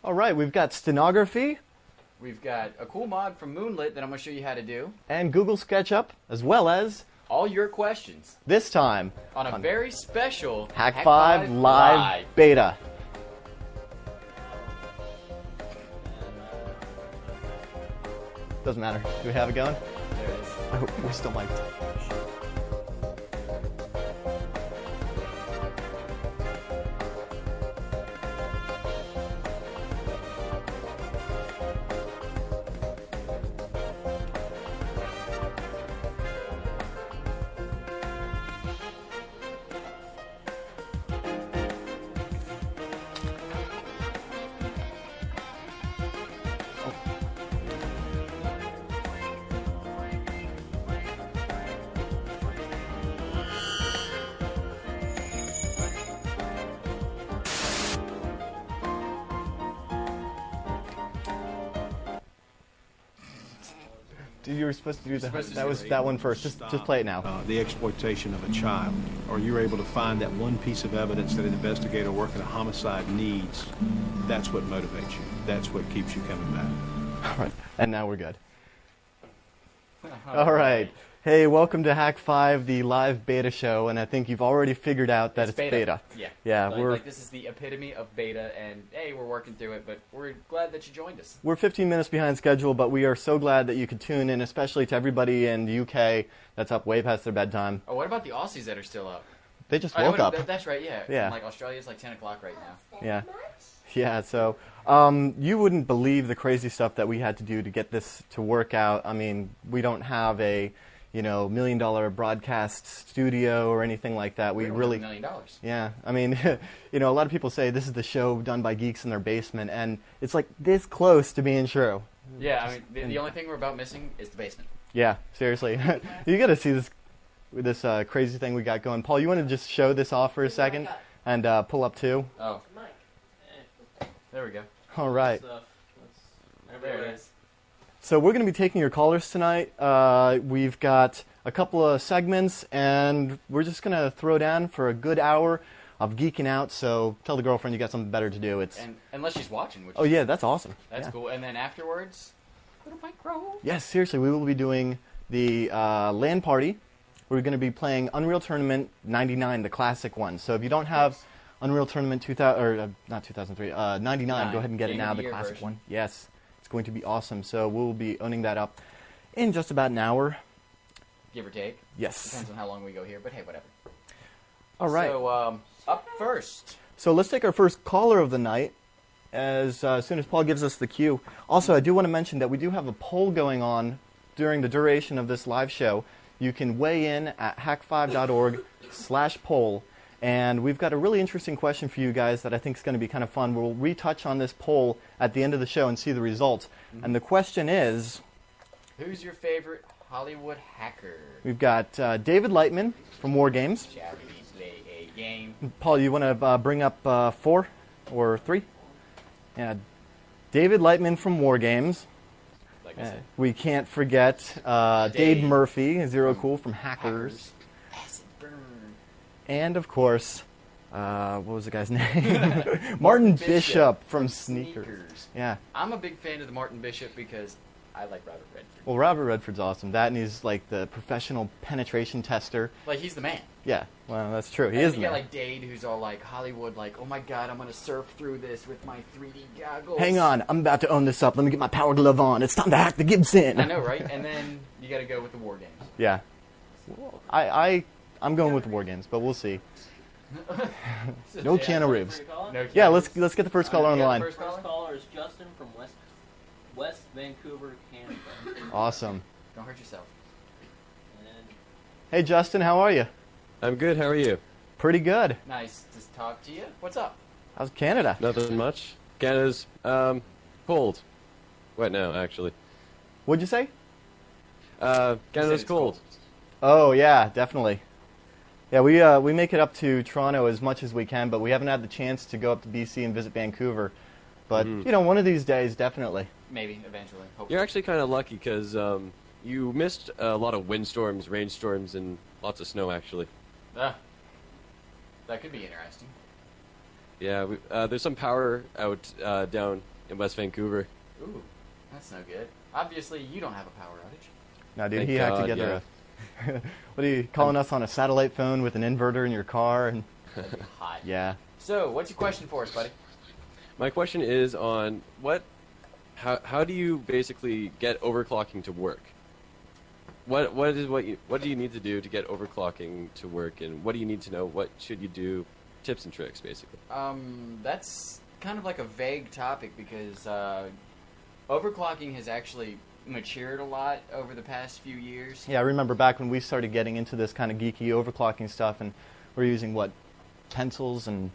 All right, we've got Stenography. We've got a cool mod from Moonlit that I'm going to show you how to do. And Google Sketchup, as well as all your questions. This time on a very special Hak5 live beta. Doesn't matter. Do we have it going? There it is. I hope we're still mic'd. Dude, you were supposed to do that one first. Just play it now. The exploitation of a child, or you're able to find that one piece of evidence that an investigator working a homicide needs. That's what motivates you. That's what keeps you coming back. All right, and now we're good. All right. Hey, welcome to Hak5, the live beta show, and I think you've already figured out that it's beta. Yeah. Yeah, like this is the epitome of beta, and hey, we're working through it, but we're glad that you joined us. We're 15 minutes behind schedule, but we are so glad that you could tune in, especially to everybody in the UK that's up way past their bedtime. Oh, what about the Aussies that are still up? They just woke up. That's right, yeah. Yeah. Like Australia's like 10 o'clock right now. Yeah. Yeah, so you wouldn't believe the crazy stuff that we had to do to get this to work out. I mean, we don't have a $1 million broadcast studio or anything like that. We really $1 million. Yeah, I mean, a lot of people say this is the show done by geeks in their basement, and it's like this close to being true. Yeah, I mean, the only thing we're about missing is the basement. Yeah, seriously, you got to see this crazy thing we got going. Paul, you want to just show this off for a second and pull up too? Oh, there we go. All right. There it is. So we're going to be taking your callers tonight. We've got a couple of segments, and we're just going to throw down for a good hour of geeking out. So tell the girlfriend you got something better to do. And unless she's watching. Which yeah, that's awesome. That's cool. And then afterwards, little micro. Yes, seriously, we will be doing the LAN party. We're going to be playing Unreal Tournament 99, the classic one. So if you don't have Unreal Tournament 2000 or not 2003, 99, go ahead and get it now, the classic version. one. Yes. It's going to be awesome. So we'll be owning that up in just about an hour. Give or take. Yes. Depends on how long we go here, but hey, whatever. All right. So, up first. So let's take our first caller of the night as soon as Paul gives us the cue. Also, I do want to mention that we do have a poll going on during the duration of this live show. You can weigh in at hak5.org/poll. And we've got a really interesting question for you guys that I think is going to be kind of fun. We'll retouch on this poll at the end of the show and see the results. And the question is, who's your favorite Hollywood hacker? We've got David Lightman from War Games. Shall we play a game? Paul, you want to bring up 4 or 3? Yeah, David Lightman from War Games. Like I said. We can't forget Dave Murphy, Zero Cool from Hackers. And, of course, what was the guy's name? Martin Bishop from Sneakers. Yeah. I'm a big fan of the Martin Bishop because I like Robert Redford. Well, Robert Redford's awesome. That, and he's like the professional penetration tester. Like, he's the man. Yeah, well, that's true. He is the man. You got like Dade, who's all like Hollywood, like, oh my god, I'm going to surf through this with my 3D goggles. Hang on, I'm about to own this up. Let me get my power glove on. It's time to hack the Gibson. I know, right? And then you got to go with the War Games. Yeah. I'm going with the War Games, but we'll see. No Keanu Reeves. No yeah, let's get the first caller on the line. First caller is Justin from West Vancouver, Canada. Awesome. Don't hurt yourself. Hey, Justin, how are you? I'm good. How are you? Pretty good. Nice to talk to you. What's up? How's Canada? Nothing much. Canada's cold. Wet now, actually. What'd you say? Canada's cold. Oh yeah, definitely. Yeah, we make it up to Toronto as much as we can, but we haven't had the chance to go up to BC and visit Vancouver. But one of these days, definitely. Maybe eventually. Hopefully. You're actually kind of lucky because you missed a lot of windstorms, rainstorms, and lots of snow. Actually. That could be interesting. Yeah, there's some power out down in West Vancouver. Ooh, that's no good. Obviously, you don't have a power outage. No, dude, Thank he hacked God, together what are you calling us on a satellite phone with an inverter in your car? And That'd be hot. yeah. So, what's your question for us, buddy? My question is on how do you basically get overclocking to work? What do you need to do to get overclocking to work, and what do you need to know? What should you do? Tips and tricks, basically. That's kind of like a vague topic because overclocking has actually matured a lot over the past few years. Yeah, I remember back when we started getting into this kind of geeky overclocking stuff, and we're using pencils and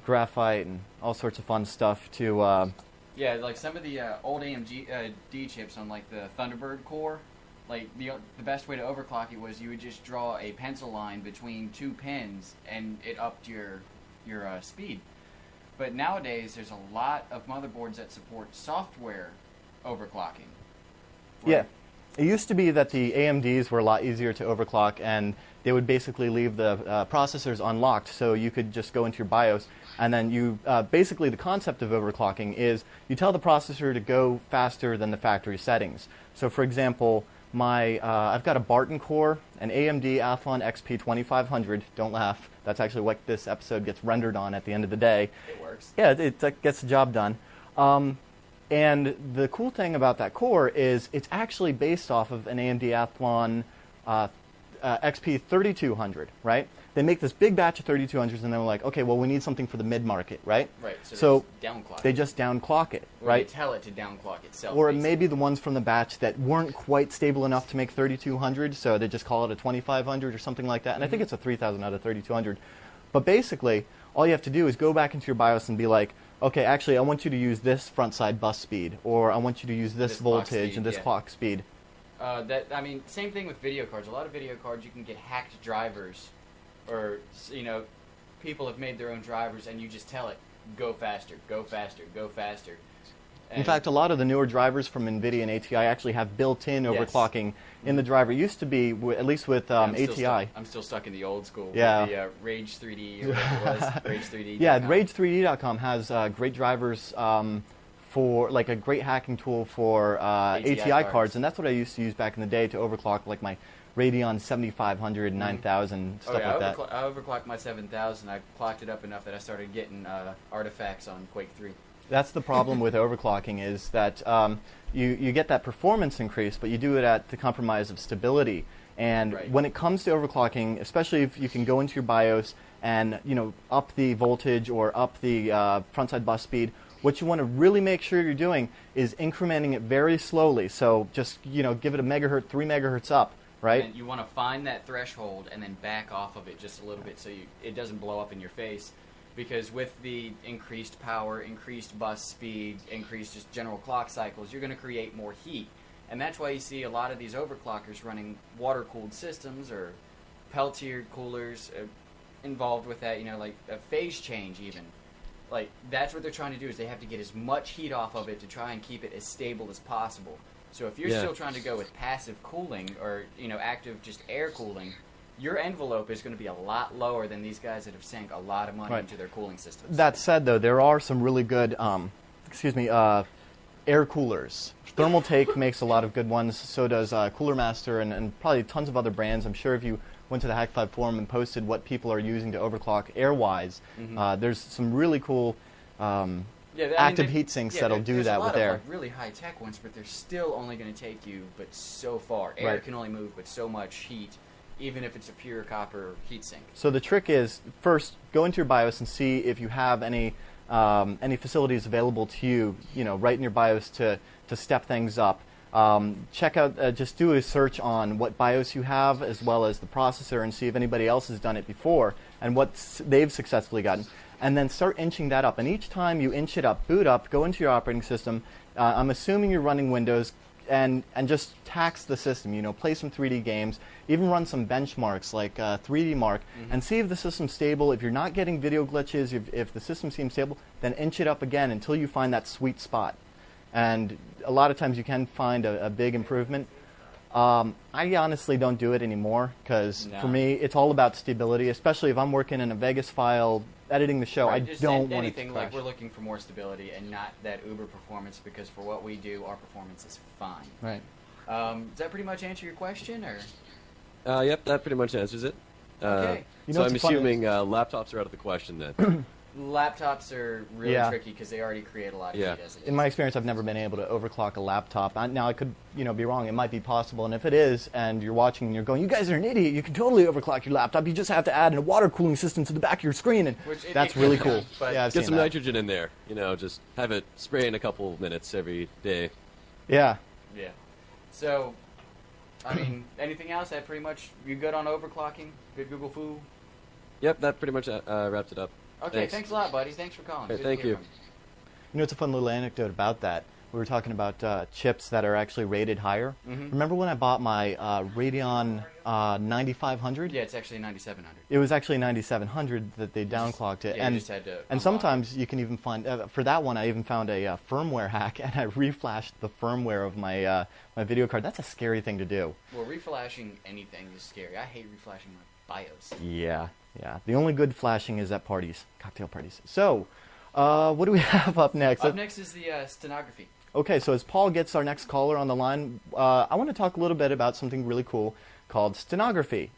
graphite and all sorts of fun stuff to. Yeah, like some of the old AMD D chips on like the Thunderbird core. Like the best way to overclock it was you would just draw a pencil line between two pins, and it upped your speed. But nowadays, there's a lot of motherboards that support software overclocking. Yeah. It used to be that the AMDs were a lot easier to overclock, and they would basically leave the processors unlocked, so you could just go into your BIOS, and then you basically the concept of overclocking is you tell the processor to go faster than the factory settings. So, for example, I've got a Barton core, an AMD Athlon XP 2500. Don't laugh. That's actually what this episode gets rendered on at the end of the day. It works. Yeah, it gets the job done. And the cool thing about that core is it's actually based off of an AMD Athlon XP 3200, right? They make this big batch of 3200s, and they're like, okay, well, we need something for the mid-market, right? Right, So they just downclock they just downclock it, or right? they tell it to downclock itself. Or basically. maybe the ones from the batch that weren't quite stable enough to make 3200, so they just call it a 2500 or something like that. And I think it's a 3000 out of 3200. But basically, all you have to do is go back into your BIOS and be like, okay, actually, I want you to use this front side bus speed, or I want you to use this clock voltage speed, and this yeah. clock speed. Same thing with video cards. A lot of video cards, you can get hacked drivers, or people have made their own drivers, and you just tell it, go faster, go faster, go faster. In fact, a lot of the newer drivers from NVIDIA and ATI actually have built-in overclocking in the driver. It used to be, at least with ATI. I'm still stuck in the old school. Yeah. With the Rage 3D or whatever it was. Rage 3D. Yeah, Rage3D.com has great drivers for, like, a great hacking tool for ATI cards, and that's what I used to use back in the day to overclock, like, my Radeon 7500, 9000, stuff like that. I overclocked my 7000. I clocked it up enough that I started getting artifacts on Quake 3. That's the problem with overclocking, is that you get that performance increase, but you do it at the compromise of stability. And when it comes to overclocking, especially if you can go into your BIOS and up the voltage or up the frontside bus speed, what you want to really make sure you're doing is incrementing it very slowly. So just give it a megahertz, 3 megahertz up, right? And you want to find that threshold and then back off of it just a little bit so it doesn't blow up in your face. Because with the increased power, increased bus speed, increased just general clock cycles, you're going to create more heat. And that's why you see a lot of these overclockers running water-cooled systems or Peltier coolers involved with that, like a phase change even. Like, that's what they're trying to do, is they have to get as much heat off of it to try and keep it as stable as possible. So if you're still trying to go with passive cooling or, active just air cooling, your envelope is going to be a lot lower than these guys that have sank a lot of money into their cooling systems. That said, though, there are some really good, air coolers. Thermaltake makes a lot of good ones. So does Cooler Master and probably tons of other brands. I'm sure if you went to the Hak5 forum and posted what people are using to overclock air-wise, there's some really cool active heat sinks that'll do that with air. There's a lot of really high-tech ones, but they're still only going to take you but so far. Air can only move but so much heat, even if it's a pure copper heatsink. So the trick is, first, go into your BIOS and see if you have any facilities available to you, right in your BIOS to step things up. Check out, just do a search on what BIOS you have as well as the processor and see if anybody else has done it before and what they've successfully gotten. And then start inching that up. And each time you inch it up, boot up, go into your operating system. I'm assuming you're running Windows. And just tax the system, play some 3D games, even run some benchmarks like 3D Mark, and see if the system's stable. If you're not getting video glitches, if the system seems stable, then inch it up again until you find that sweet spot. And a lot of times you can find a big improvement. I honestly don't do it anymore because No. for me, it's all about stability, especially if I'm working in a Vegas file editing the show. Right, I just don't want it to anything crash. like we're looking for more stability and not that uber performance because for what we do, our performance is fine. Right. Does that pretty much answer your question, or? Yep, that pretty much answers it. Okay. You So know I'm what's funny assuming laptops are out of the question then. Laptops are really Yeah. tricky because they already create a lot of Yeah. data. as it In is. my experience, I've never been able to overclock a laptop. Now, I could, be wrong. It might be possible. And if it is, and you're watching and you're going, you guys are an idiot. You can totally overclock your laptop. You just have to add a water cooling system to the back of your screen. And Which that's it really could cool. be, but- Yeah, I've Get seen some that. nitrogen in there. Just have it spray in a couple minutes every day. Yeah. Yeah. So, I mean, anything else? That pretty much, you good on overclocking? Good Google foo? Yep, that pretty much wraps it up. Okay, thanks a lot, buddy. Thanks for calling. Okay, Good to thank hear you. from It's a fun little anecdote about that. We were talking about chips that are actually rated higher. Mhm. Remember when I bought my Radeon 9500? Yeah, it's actually 9700. It was actually 9700 that they downclocked it. Yeah, and you just had to and unlock sometimes you can even find, for that one, I even found a firmware hack, and I reflashed the firmware of my my video card. That's a scary thing to do. Well, reflashing anything is scary. I hate reflashing my BIOS. Yeah. The only good flashing is at parties, cocktail parties. So, what do we have up next? Up next is the stenography. Okay, so as Paul gets our next caller on the line, I want to talk a little bit about something really cool called stenography.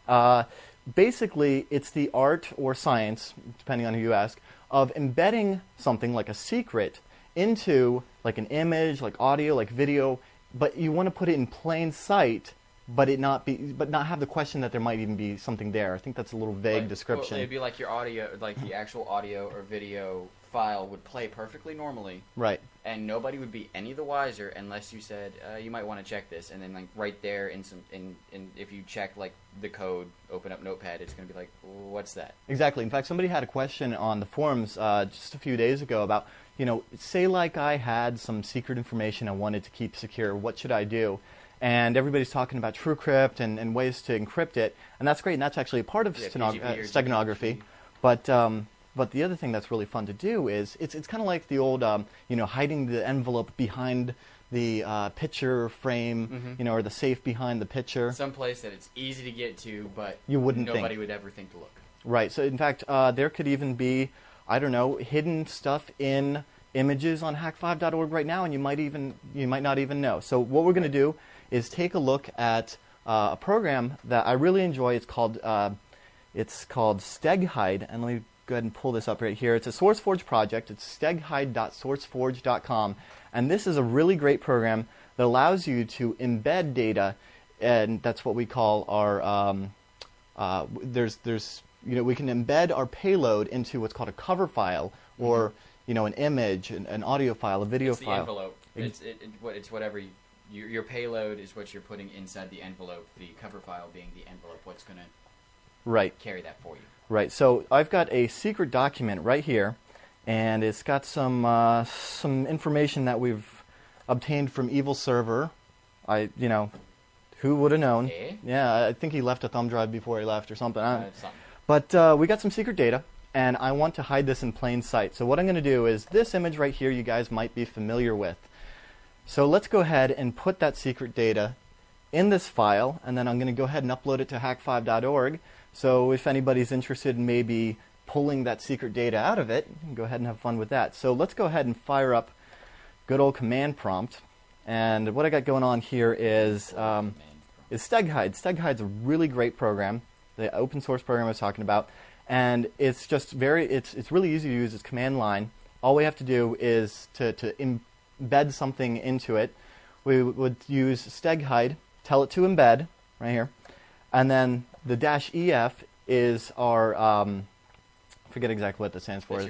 Basically, it's the art or science, depending on who you ask, of embedding something like a secret into like an image, like audio, like video, but you want to put it in plain sight, but not have the question that there might even be something there. I think that's a little vague description. Well, it'd be like your audio, like the actual audio or video file would play perfectly normally, Right. and nobody would be any the wiser unless you said you might want to check this, and then like right there in if you check like the code, open up Notepad, it's going to be like, what's that? Exactly. In fact, somebody had a question on the forums just a few days ago about, say like I had some secret information I wanted to keep secure, what should I do? And everybody's talking about TrueCrypt and ways to encrypt it, and that's great, and that's actually a part of Yeah, PGP or steganography. But the other thing that's really fun to do is it's kind of like the old hiding the envelope behind the picture frame, or the safe behind the picture. Some place that it's easy to get to, but You wouldn't think. nobody would ever think to look. Right. So in fact, there could even be, I don't know, hidden stuff in images on Hak5.org right now, and you might not even know. So what we're going to do is take a look at a program that I really enjoy. It's called Steghide, and let me go ahead and pull this up right here. It's a SourceForge project. It's steghide.sourceforge.com, and this is a really great program that allows you to embed data, and that's what we call our we can embed our payload into what's called a cover file, or an image, an audio file, a video It's the file. envelope. It's whatever your payload is what you're putting inside the envelope. The cover file being the envelope. What's going to Right. carry that for you? Right. So I've got a secret document right here, and it's got some information that we've obtained from Evil Server. Who would have known? Eh? Yeah, I think he left a thumb drive before he left or something. It's something. But we got some secret data, and I want to hide this in plain sight. So what I'm going to do is this image right here you guys might be familiar with. So let's go ahead and put that secret data in this file, and then I'm going to go ahead and upload it to hak5.org. So if anybody's interested in maybe pulling that secret data out of it, you can go ahead and have fun with that. So let's go ahead and fire up good old command prompt. And what I got going on here is Steghide. Steghide's a really great program, the open source program I was talking about, and it's just it's really easy to use. It's command line. All we have to do is to embed something into it. We would use Steghide, tell it to embed right here, and then the -ef is our forget exactly what that stands for.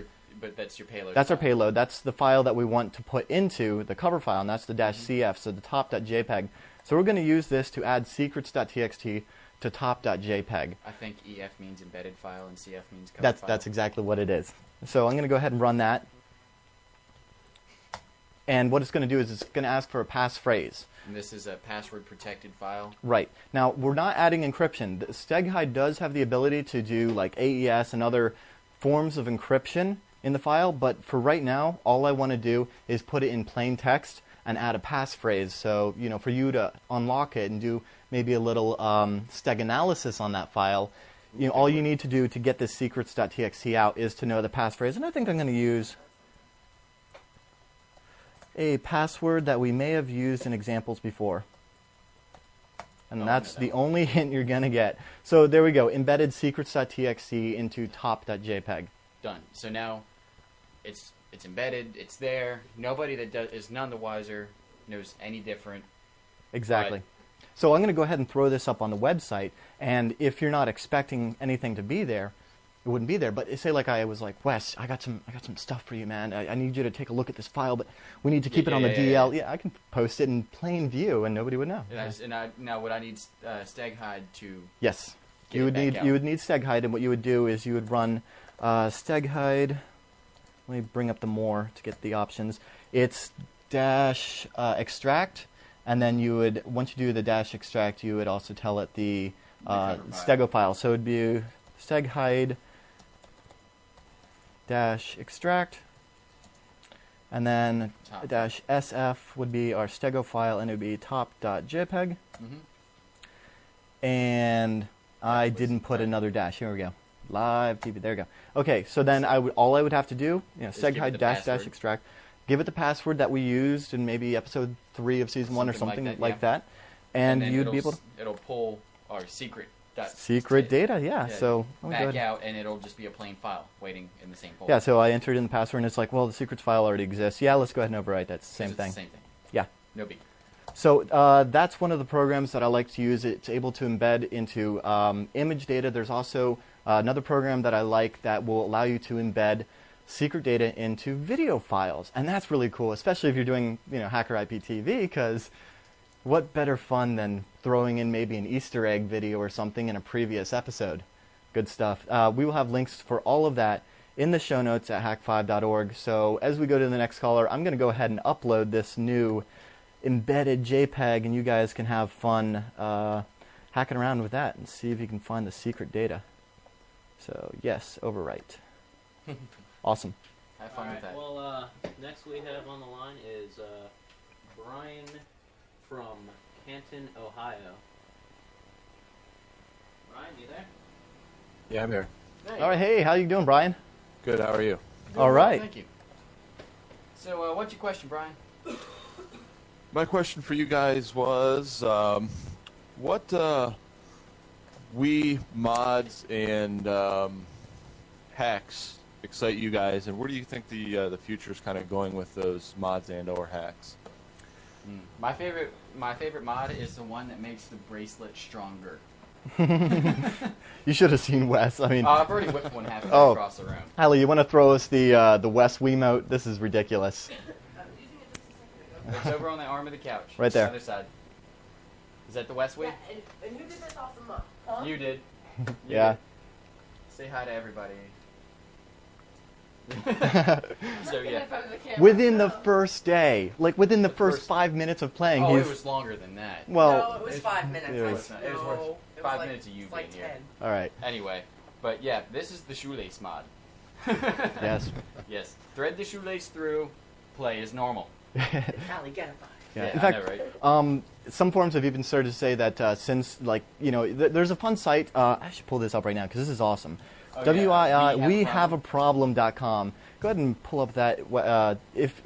That's your payload. That's our payload. That's the file that we want to put into the cover file, and that's the -cf, so the top.jpg. So we're going to use this to add secrets.txt to top.jpg. I think EF means embedded file and CF means cover file. That's exactly what it is. So I'm going to go ahead and run that. And what it's going to do is it's going to ask for a passphrase. And this is a password protected file. Right. Now, we're not adding encryption. Steghide does have the ability to do like AES and other forms of encryption in the file, but for right now, all I want to do is put it in plain text and add a passphrase. So, for you to unlock it and do maybe a little steg analysis on that file, all you need to do to get this secrets.txt out is to know the passphrase. And I think I'm going to use a password that we may have used in examples before. And that's the only hint you're going to get. So there we go, embedded secrets.txt into top.jpg. Done. So now it's embedded, it's there. Nobody that is none the wiser knows any different. Exactly. So I'm going to go ahead and throw this up on the website, and if you're not expecting anything to be there, it wouldn't be there. But say like I was like, Wes, I got some stuff for you, man. I need you to take a look at this file, but we need to keep it on the DL. Yeah, I can post it in plain view, and nobody would know. Now would I need steg hide to? Yes, you would need steg hide, and what you would do is you would run steg hide. Let me bring up the more to get the options. It's dash extract, and then you would, once you do the dash extract, you would also tell it the stego file. So it would be steg hide dash extract, and then dash sf would be our stego file, and it would be top.jpg. Mm-hmm. And I didn't put another dash. Here we go. Live TV. There we go. Okay, so then all I would have to do, steg hide dash extract, give it the password that we used in maybe episode 3 of season 1 or something like that, and you'd be able to. It'll pull our secret data. Yeah. So back out, and it'll just be a plain file waiting in the same folder. Yeah. So I entered in the password, and it's like, well, the secrets file already exists. Yeah, let's go ahead and overwrite that. It's the same thing. Same thing. Yeah. No big. So that's one of the programs that I like to use. It's able to embed into image data. There's also another program that I like that will allow you to embed secret data into video files, and that's really cool, especially if you're doing Hacker IPTV, because what better fun than throwing in maybe an Easter egg video or something in a previous episode. Good stuff. We will have links for all of that in the show notes at hak5.org. So as we go to the next caller, I'm going to go ahead and upload this new embedded JPEG, and you guys can have fun hacking around with that and see if you can find the secret data. So yes, overwrite. Awesome. Have fun with that. Well, next we have on the line is Bryan from Canton, Ohio. Bryan, you there? Yeah, I'm here. Hey. All right, hey, how you doing, Bryan? Good, how are you? All right. Thank you. So, what's your question, Bryan? My question for you guys was, what Wii mods and hacks excite you guys, and where do you think the future is kind of going with those mods and or hacks? My favorite mod is the one that makes the bracelet stronger. You should have seen Wes. I mean, I've already whipped one halfway across the room. Hallie, you want to throw us the Wes Wiimote? This is ridiculous. It's over on the arm of the couch. Right there. The other side. Is that the West Wing? Yeah, and who did this off the mug? Huh? You did. Yeah. Did. Say hi to everybody. So yeah. Within the first day, like within the first 5 minutes of playing, it was longer than that. Well, no, it was 5 minutes. It was worth 5 minutes of you like being here. 10. All right. Anyway, but yeah, this is the shoelace mod. Yes. Yes. Thread the shoelace through. Play is normal. Allie, get it. Yeah. Yeah, In fact, I know, right? Some forums have even started to say that since, like, there's a fun site. I should pull this up right now because this is awesome. WII-WeHaveAproblem.com. Go ahead and pull up that. If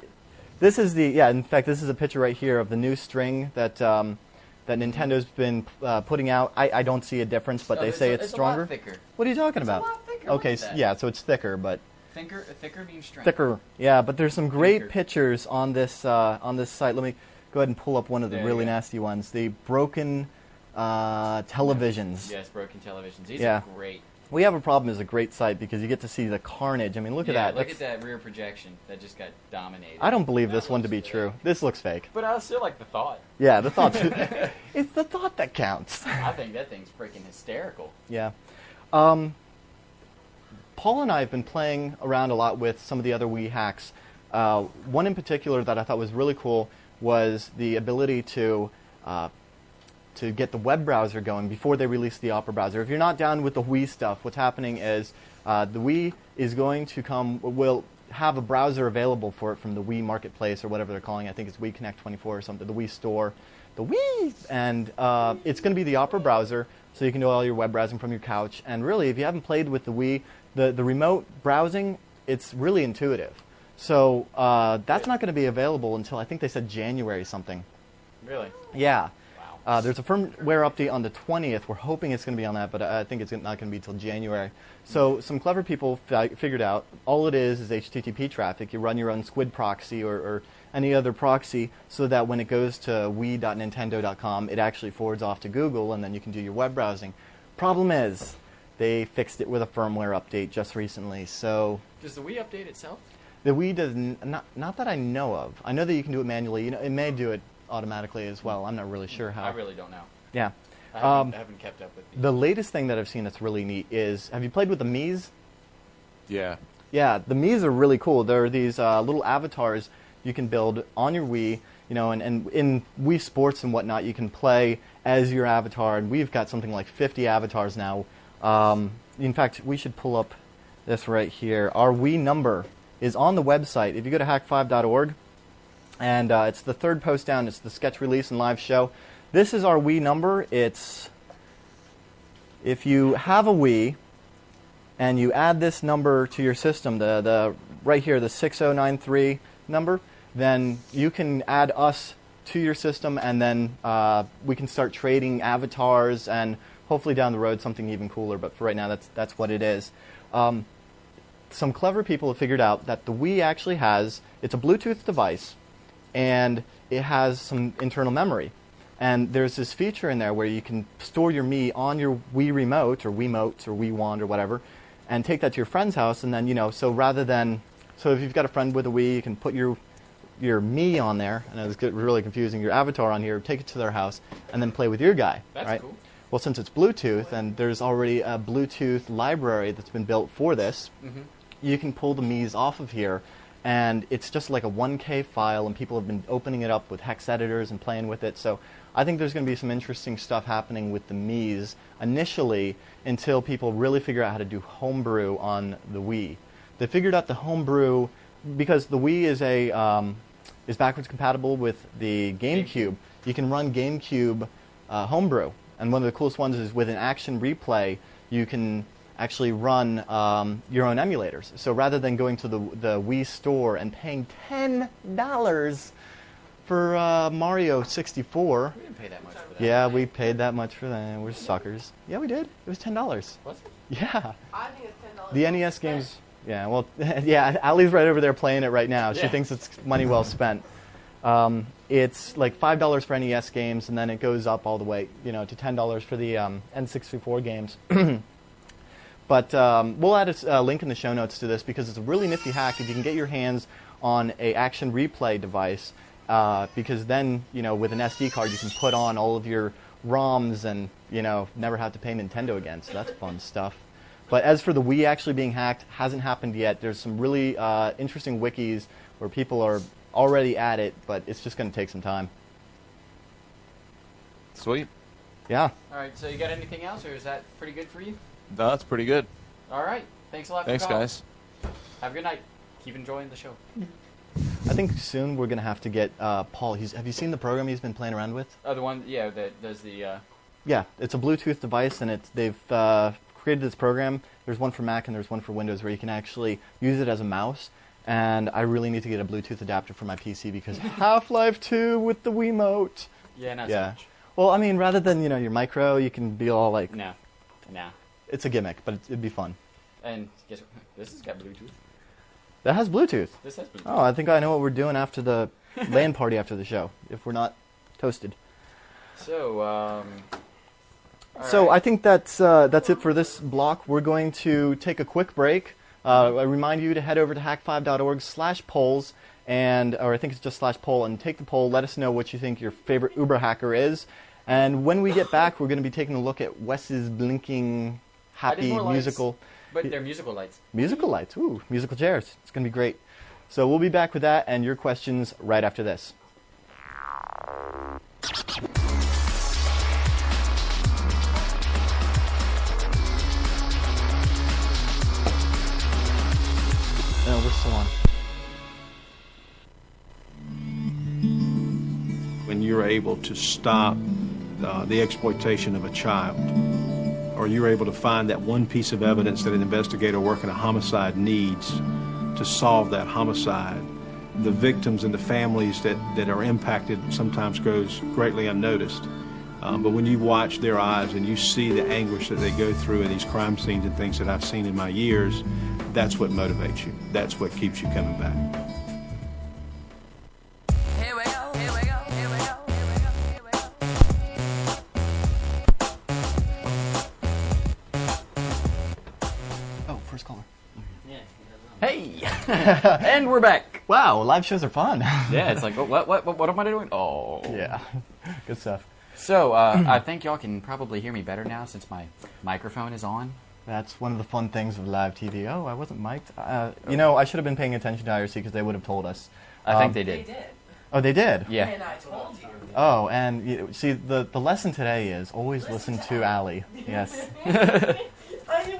this is in fact, this is a picture right here of the new string that that Nintendo's been putting out. I don't see a difference, but they say it's stronger. A lot thicker. What are you talking about? A lot thicker. Okay, so it's thicker, but. Thicker means strength. Thicker, yeah, but there's some great pictures on this site. Let me go ahead and pull up one of the really nasty ones. The broken televisions. Yes, broken televisions. These are great. We Have a Problem is a great site because you get to see the carnage. I mean, look at that. Look at that rear projection that just got dominated. I don't believe this one to be true. This looks fake. But I still like the thought. Yeah, the thought. It's the thought that counts. I think that thing's freaking hysterical. Yeah. Paul and I have been playing around a lot with some of the other Wii hacks. One in particular that I thought was really cool was the ability to get the web browser going before they release the Opera browser. If you're not down with the Wii stuff, what's happening is The Wii is going to will have a browser available for it from the Wii Marketplace or whatever they're calling it. I think it's Wii Connect 24 or something, the Wii Store. The Wii! And it's going to be the Opera browser, so you can do all your web browsing from your couch. And really, if you haven't played with the Wii, the remote browsing, it's really intuitive. So that's not going to be available until I think they said January something. Really? Yeah. Wow. There's a firmware update on the 20th. We're hoping it's going to be on that, but I think it's not going to be until January. So some clever people figured out all it is HTTP traffic. You run your own Squid proxy or any other proxy so that when it goes to wii.nintendo.com, it actually forwards off to Google, and then you can do your web browsing. Problem is, they fixed it with a firmware update just recently. So Does the Wii update itself? the Wii does not that I know of. I know that you can do it manually. You know, it may do it automatically as well. I'm not really sure how. I really don't know. Yeah. I haven't kept up with The latest thing that I've seen that's really neat is, have you played with the Miis? Yeah. Yeah, the Miis are really cool. They're these little avatars you can build on your Wii, you know, and in Wii Sports and whatnot, you can play as your avatar, and we've got something like 50 avatars now. In fact, we should pull up this right here. Our Wii number is on the website. If you go to hak5.org, and it's the third post down, it's the sketch release and live show. This is our Wii number. It's, if you have a Wii, and you add this number to your system, the right here, the 6093 number, then you can add us to your system, and then we can start trading avatars, and hopefully down the road something even cooler. But for right now, that's what it is. Some clever people have figured out that the Wii actually has, it's a Bluetooth device, and it has some internal memory. And there's this feature in there where you can store your Mii on your Wii Remote or Wiimote or Wii Wand or whatever, and take that to your friend's house, and then, you know, so if you've got a friend with a Wii, you can put your Mii on there, and it's really confusing, your avatar on here, take it to their house, and then play with your guy. That's right? cool. Well, since it's Bluetooth, and there's already a Bluetooth library that's been built for this, you can pull the Miis off of here, and it's just like a 1K file, and people have been opening it up with hex editors and playing with it. So I think there's going to be some interesting stuff happening with the Miis initially until people really figure out how to do homebrew on the Wii. They figured out the homebrew because the Wii is backwards compatible with the GameCube. You can run GameCube homebrew, and one of the coolest ones is with an action replay, you can actually run your own emulators. So rather than going to the Wii store and paying $10 for Mario 64. We didn't pay that much for that. Yeah, we paid that much for that. We're suckers. Yeah, we did. It was $10. Was it? Yeah. I think it's $10. The NES games. Yeah, well, yeah, Allie's right over there playing it right now. She Yeah. thinks it's money well spent. It's like $5 for NES games, and then it goes up all the way, you know, to $10 for the N64 games. But we'll add a link in the show notes to this because it's a really nifty hack if you can get your hands on a action replay device. Because then, you know, with an SD card, you can put on all of your ROMs and, you know, never have to pay Nintendo again. So that's fun stuff. But as for the Wii actually being hacked, hasn't happened yet. There's some really interesting wikis where people are already at it, but it's just going to take some time. Sweet. Yeah. All right, so you got anything else, or is that pretty good for you? No, that's pretty good. All right. Thanks a lot for Thanks, calling. guys. Have a good night. Keep enjoying the show. I think soon we're going to have to get Paul. Have you seen the program he's been playing around with? Oh, the one, yeah, that does the... Yeah, it's a Bluetooth device, and they've created this program. There's one for Mac and there's one for Windows where you can actually use it as a mouse. And I really need to get a Bluetooth adapter for my PC because Half-Life 2 with the Wiimote. Yeah, not so Yeah. much. Well, I mean, rather than, you know, your micro, you can be all like... No. It's a gimmick, but it'd be fun. And guess what? This has got Bluetooth. That has Bluetooth. This has Bluetooth. Oh, I think I know what we're doing after the LAN party after the show, if we're not toasted. So, So I think that's it for this block. We're going to take a quick break. I remind you to head over to hak5.org/polls, or I think it's just /poll, and take the poll. Let us know what you think your favorite Uber hacker is. And when we get back, we're going to be taking a look at Wes's blinking, happy more lights. musical... but they're musical lights. Musical lights. Ooh, musical chairs. It's going to be great. So we'll be back with that and your questions right after this. still on. When you're able to stop the exploitation of a child, or you're able to find that one piece of evidence that an investigator working a homicide needs to solve that homicide, the victims and the families that are impacted sometimes goes greatly unnoticed. But when you watch their eyes and you see the anguish that they go through in these crime scenes and things that I've seen in my years, that's what motivates you. That's what keeps you coming back. Here we go, here we go, here we go, here we go, here we go. Oh, first caller. Yeah. Hey, and we're back. Wow, live shows are fun. Yeah, it's like what am I doing? Oh, Yeah, good stuff. So I think y'all can probably hear me better now since my microphone is on. That's one of the fun things of live TV. Oh, I wasn't mic'd. You know, I should have been paying attention to IRC because they would have told us. I think they They did. did. Oh, they did? Yeah. And I told you. Oh, and see, the lesson today is always listen to Allie. Yes. I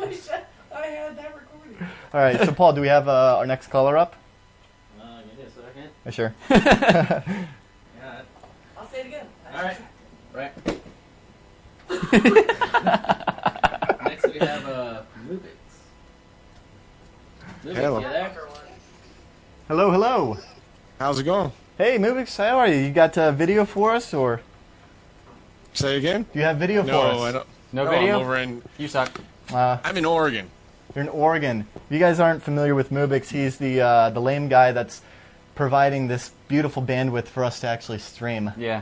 wish I had that recording. All right, so Paul, do we have our next caller up? Give me a second. Sure. Yeah. I'll say it again. All right. Right. Next we have Mubix. Mubix, Hello. you there? Hello, hello. How's it going? Hey, Mubix, how are you? You got video for us, or Say again? do you have video for No, us? I don't. No no, video? I'm over in. You suck. I'm in Oregon. You're in Oregon. If you guys aren't familiar with Mubix, he's the lame guy that's providing this beautiful bandwidth for us to actually stream. Yeah,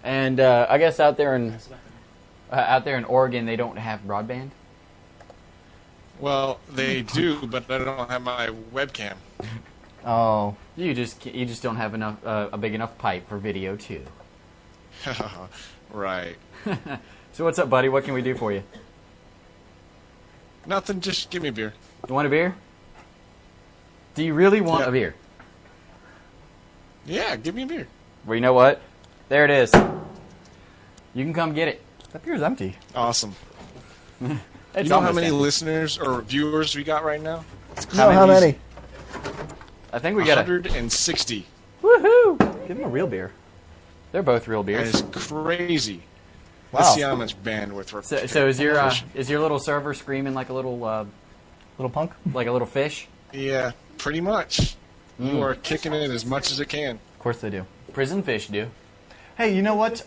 and I guess out there in Oregon they don't have broadband. Well, they do, but I don't have my webcam. Oh, You just don't have enough a big enough pipe for video too. Right. So what's up, buddy? What can we do for you? Nothing. Just give me a beer. You want a beer? Do you really want Yeah. a beer? Yeah, give me a beer. Well, you know what? There it is. You can come get it. that beer's empty. Awesome. It's You know how almost many empty. listeners or viewers we got right now? How many? I think we got 160. Woohoo! Give him a real beer. They're both real That beers. is crazy. Wow. Let's see how much bandwidth we're. So is your little server screaming like a little Little punk? fish? Yeah, pretty much. You are kicking it as much as it can. Of course they do. Prison fish do. Hey, you know what?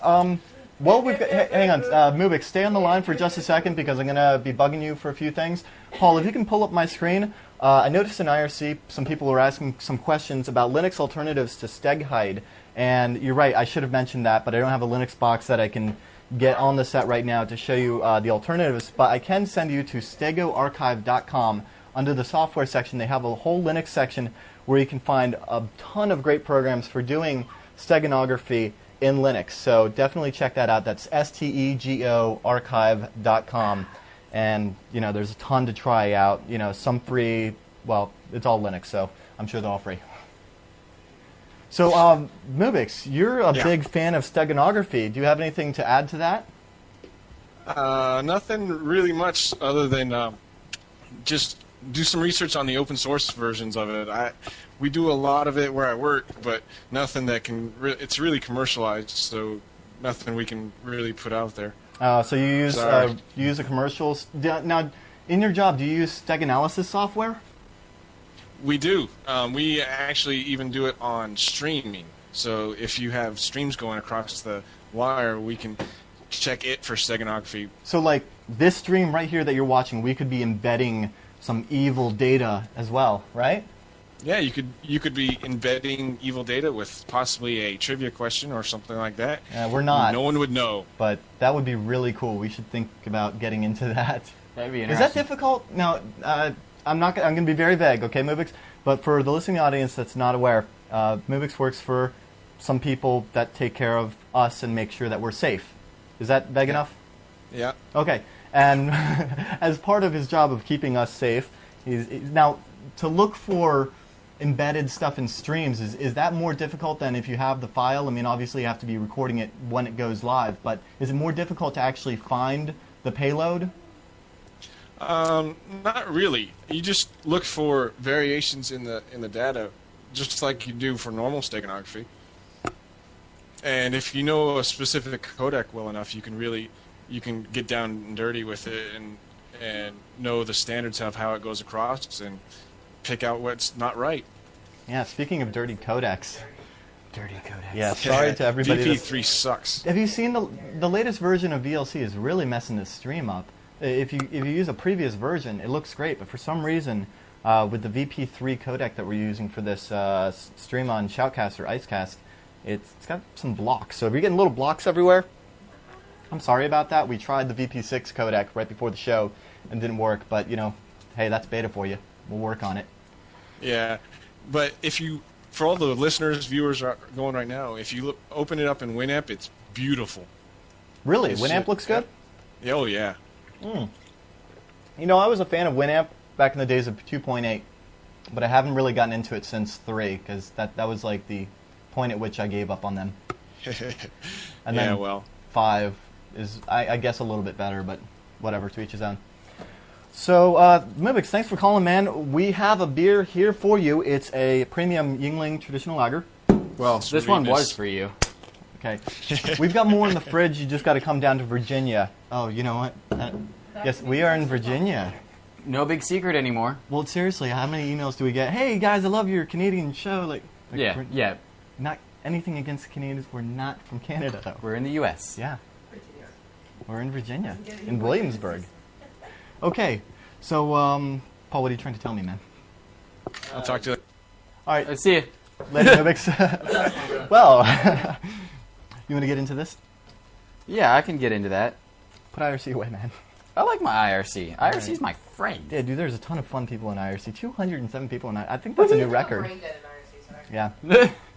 Well, we've got, hang on, Mubix, stay on the line for just a second because I'm going to be bugging you for a few things. Paul, if you can pull up my screen, I noticed in IRC some people were asking some questions about Linux alternatives to Steghide, and you're right, I should have mentioned that, but I don't have a Linux box that I can get on the set right now to show you the alternatives, but I can send you to stegoarchive.com. Under the software section, they have a whole Linux section where you can find a ton of great programs for doing steganography in Linux. So definitely check that out. That's stegoarchive.com. And, you know, there's a ton to try out. You know, some free. Well, it's all Linux, so I'm sure they're all free. So, Mubix, you're a Yeah. big fan of steganography. Do you have anything to add to that? Nothing really much other than just do some research on the open source versions of it. We do a lot of it where I work, but nothing that can. It's really commercialized, so nothing we can really put out there. So you use the commercials. Now, in your job, do you use Steganalysis software? We do. We actually even do it on streaming. So if you have streams going across the wire, we can check it for steganography. So, like this stream right here that you're watching, we could be embedding some evil data as well, right? Yeah, you could be embedding evil data with possibly a trivia question or something like that. We're not. No one would know. But that would be really cool. We should think about getting into that. That'd be Is interesting. that difficult? No, I'm not. I'm going to be very vague, okay, Mubix? But for the listening audience that's not aware, Mubix works for some people that take care of us and make sure that we're safe. Is that vague enough? Yeah. Okay. And as part of his job of keeping us safe, he's now to look for embedded stuff in streams. Is that more difficult than if you have the file? I mean, obviously you have to be recording it when it goes live, but is it more difficult to actually find the payload? Not really. You just look for variations in the data, just like you do for normal steganography. And if you know a specific codec well enough, you can get down and dirty with it and know the standards of how it goes across and pick out what's not right. Yeah, speaking of dirty codecs. Dirty codecs. Yeah, sorry to everybody. VP3 sucks. Have you seen the latest version of VLC is really messing this stream up. If you use a previous version, it looks great, but for some reason, with the VP3 codec that we're using for this stream on Shoutcast or Icecast, it's got some blocks. So if you're getting little blocks everywhere, I'm sorry about that. We tried the VP6 codec right before the show and didn't work, but hey, that's beta for you. We'll work on it. Yeah, but for all the listeners, viewers are going right now, if you open it up in Winamp, it's beautiful. Really? Winamp looks good? Yeah. Oh, yeah. I was a fan of Winamp back in the days of 2.8, but I haven't really gotten into it since 3, because that was like the point at which I gave up on them. And then 5 is, I guess, a little bit better, but whatever, to each his own. So, Mubix, thanks for calling, man. We have a beer here for you. It's a premium Yingling traditional lager. Well, this one was for you. Okay. We've got more in the fridge. You just got to come down to Virginia. Oh, you know what? Yes, we are in Virginia. No big secret anymore. Well, seriously, how many emails do we get? Hey, guys, I love your Canadian show. Yeah. Not anything against Canadians. We're not from Canada, though. We're in the U.S. Yeah. We're in Virginia, in Williamsburg. Okay, so, Paul, what are you trying to tell me, man? I'll talk to you. All right. Let's see you. Later, Mubix. Well, you want to get into this? Yeah, I can get into that. Put IRC away, man. I like my IRC. IRC is my friend. Yeah, dude, there's a ton of fun people in IRC. 207 people in IRC. I think that's a new record. Yeah.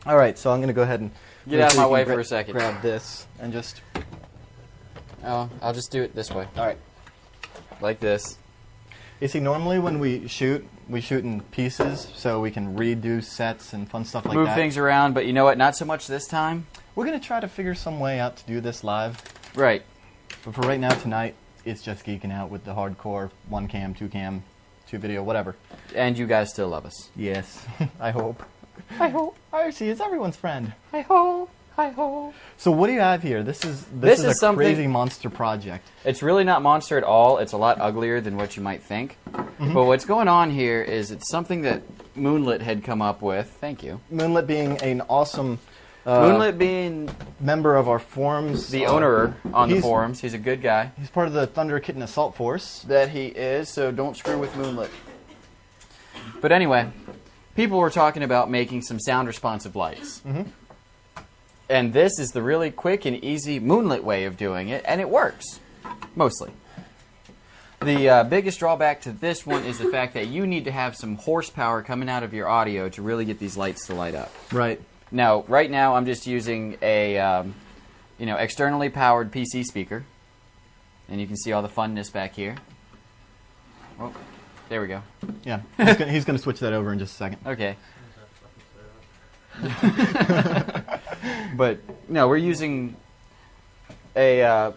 All right, so I'm going to go ahead and get out of my way for a second. Grab this and just... Oh, I'll just do it this way. All right. Like this. You see, normally when we shoot in pieces, so we can redo sets and fun stuff like that. Move things around, but you know what? Not so much this time. We're going to try to figure some way out to do this live. Right. But for right now, tonight, it's just geeking out with the hardcore 1 cam, 2 cam, 2 video, whatever. And you guys still love us. Yes, I hope. I hope. IRC is everyone's friend. I hope. I hope. So what do you have here? This is a crazy monster project. It's really not monster at all. It's a lot uglier than what you might think. Mm-hmm. But what's going on here is it's something that Moonlit had come up with. Thank you. Moonlit being an awesome... Moonlit being... member of our forums. The owner on the forums. He's a good guy. He's part of the Thunder Kitten Assault Force. That he is, so don't screw with Moonlit. But anyway, people were talking about making some sound responsive lights. Mm-hmm. And this is the really quick and easy Moonlit way of doing it, and it works. Mostly. The biggest drawback to this one is the fact that you need to have some horsepower coming out of your audio to really get these lights to light up. Right. Now, right now, I'm just using a externally powered PC speaker. And you can see all the funness back here. Oh, there we go. Yeah, he's going to switch that over in just a second. Okay. But no, we're using a,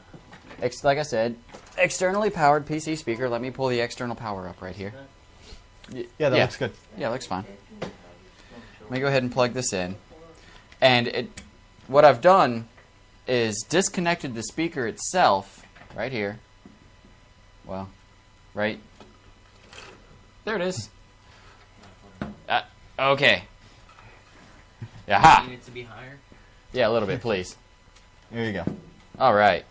like I said, externally powered PC speaker. Let me pull the external power up right here. Yeah, that looks good. Yeah, looks fine. Let me go ahead and plug this in. And what I've done is disconnected the speaker itself right here. Well, right there it is. Okay. Aha. You need it to be higher? Yeah, a little bit, please. There you go. All right.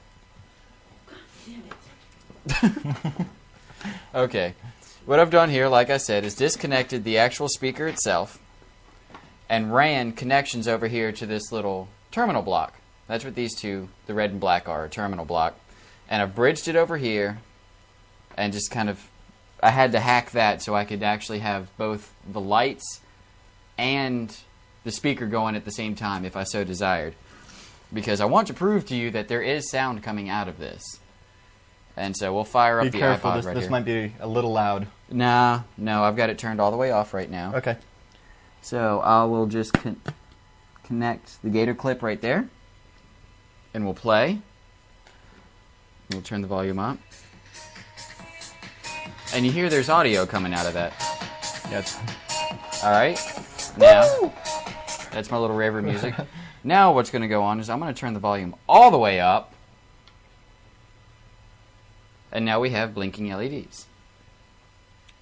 Okay. What I've done here, like I said, is disconnected the actual speaker itself and ran connections over here to this little terminal block. That's what these two, the red and black, are, a terminal block. And I've bridged it over here and just kind of, I had to hack that so I could actually have both the lights and the speaker going at the same time if I so desired. Because I want to prove to you that there is sound coming out of this. And so we'll fire up the careful, iPod right this here. might be a little loud. No, I've got it turned all the way off right now. Okay. So I will just connect the gator clip right there. And we'll play. We'll turn the volume up. And you hear there's audio coming out of that. Yes. All right. Now, that's my little raver music. Now what's going to go on is I'm going to turn the volume all the way up. And now we have blinking LEDs.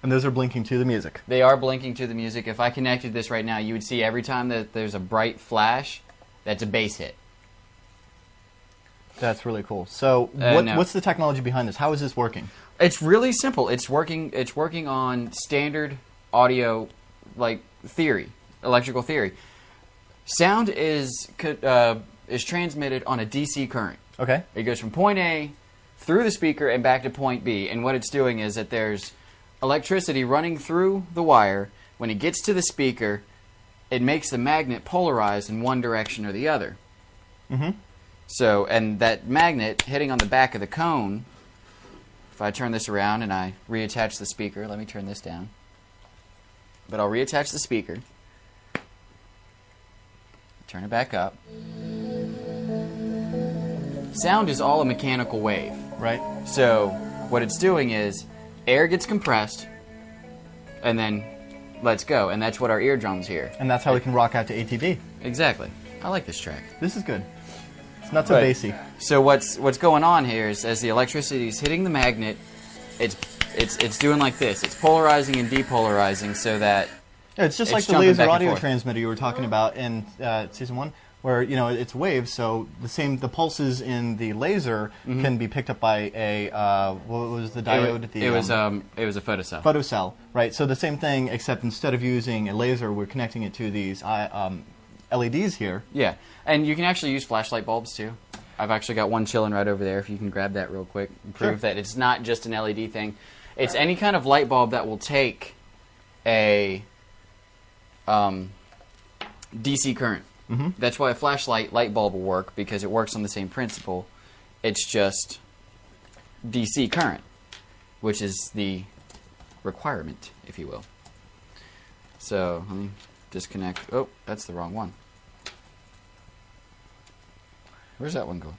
And those are blinking to the music. They are blinking to the music. If I connected this right now, you would see every time that there's a bright flash, that's a bass hit. That's really cool. So what's the technology behind this? How is this working? It's really simple. It's working on standard audio theory, electrical theory. Sound is transmitted on a DC current. Okay. It goes from point A through the speaker and back to point B. And what it's doing is that there's electricity running through the wire. When it gets to the speaker, it makes the magnet polarize in one direction or the other. Mm-hmm. So, and that magnet hitting on the back of the cone, if I turn this around and I reattach the speaker, let me turn this down. But I'll reattach the speaker. Turn it back up. Sound is all a mechanical wave. Right. So what it's doing is air gets compressed and then lets go. And that's what our eardrums hear. And that's how we can rock out to ATB. Exactly. I like this track. This is good. It's not so bassy. So what's going on here is as the electricity is hitting the magnet, it's doing like this. It's polarizing and depolarizing so that it's just like the jumping laser back and audio forth. transmitter you were talking about in season 1, where it's waves. So the pulses in the laser can be picked up by a what was the diode? It was a photocell. Photocell, right? So the same thing, except instead of using a laser, we're connecting it to these LEDs here. Yeah, and you can actually use flashlight bulbs too. I've actually got one chilling right over there. If you can grab that real quick and prove that it's not just an LED thing. It's any kind of light bulb that will take a DC current. Mm-hmm. That's why a flashlight light bulb will work, because it works on the same principle. It's just DC current, which is the requirement, if you will. So let me disconnect. Oh, that's the wrong one. Where's that one going?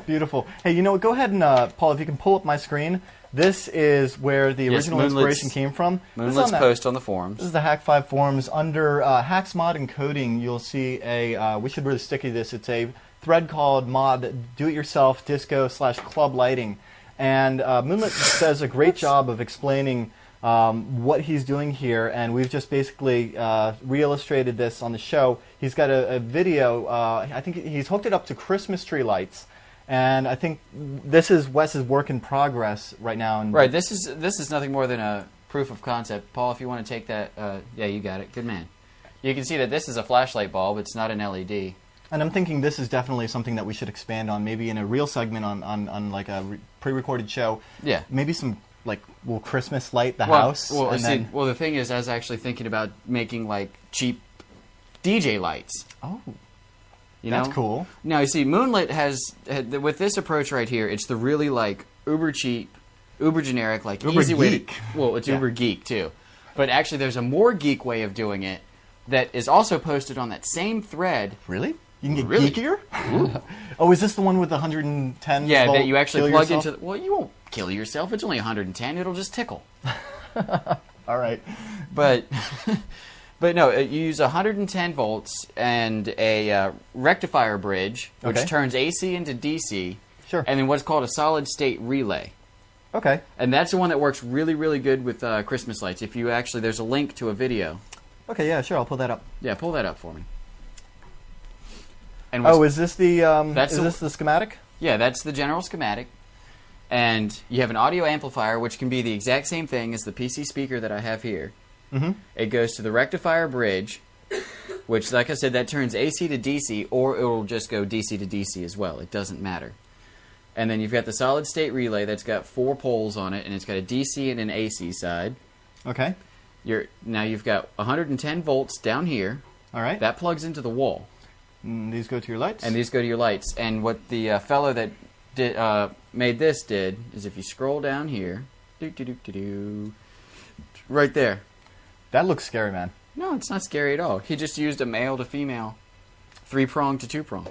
Beautiful. Hey, you know what? Go ahead and, Paul, if you can pull up my screen. This is where the original inspiration came from. Moonlit's post on the forums. This is the Hak5 forums. Under Hacks Mod and Coding, you'll see a, we should really sticky this. It's a thread called mod do-it-yourself disco/club lighting. And Moonlit does a great job of explaining what he's doing here, and we've just basically re-illustrated this on the show. He's got a video, I think he's hooked it up to Christmas tree lights, and I think this is Wes's work in progress right now. And right, this is nothing more than a proof of concept. Paul, if you want to take that, yeah, you got it. Good man. You can see that this is a flashlight bulb. It's not an LED. And I'm thinking this is definitely something that we should expand on, maybe in a real segment on like a pre-recorded show. Yeah. Maybe some, like, will Christmas light the house? Well, and then... the thing is, I was actually thinking about making, like, cheap DJ lights. Oh. That's cool. Now, you see, Moonlit has, with this approach right here, it's the really, like, uber cheap, uber generic, like, uber easy geek. way to, well, it's uber geek, too. But actually, there's a more geek way of doing it that is also posted on that same thread. Really? You can get Really? geekier? Oh, is this the one with the 110 Yeah, volt that you actually kill plug yourself? into... Well, you won't kill yourself. It's only 110. It'll just tickle. All right. But... But no, you use 110 volts and a rectifier bridge, which turns AC into DC. Sure. And then what's called a solid-state relay. Okay. And that's the one that works really, really good with Christmas lights. If you actually... There's a link to a video. Okay, yeah, sure. I'll pull that up. Yeah, pull that up for me. And is this the the schematic? Yeah, that's the general schematic. And you have an audio amplifier, which can be the exact same thing as the PC speaker that I have here. Mm-hmm. It goes to the rectifier bridge, which, like I said, that turns AC to DC, or it will just go DC to DC as well. It doesn't matter. And then you've got the solid-state relay that's got 4 poles on it, and it's got a DC and an AC side. Okay. Now you've got 110 volts down here. All right. That plugs into the wall. And these go to your lights? And these go to your lights. And what the fellow that made this did is if you scroll down here, right there. That looks scary, man. No, it's not scary at all. He just used a male to female 3-prong to 2-prong.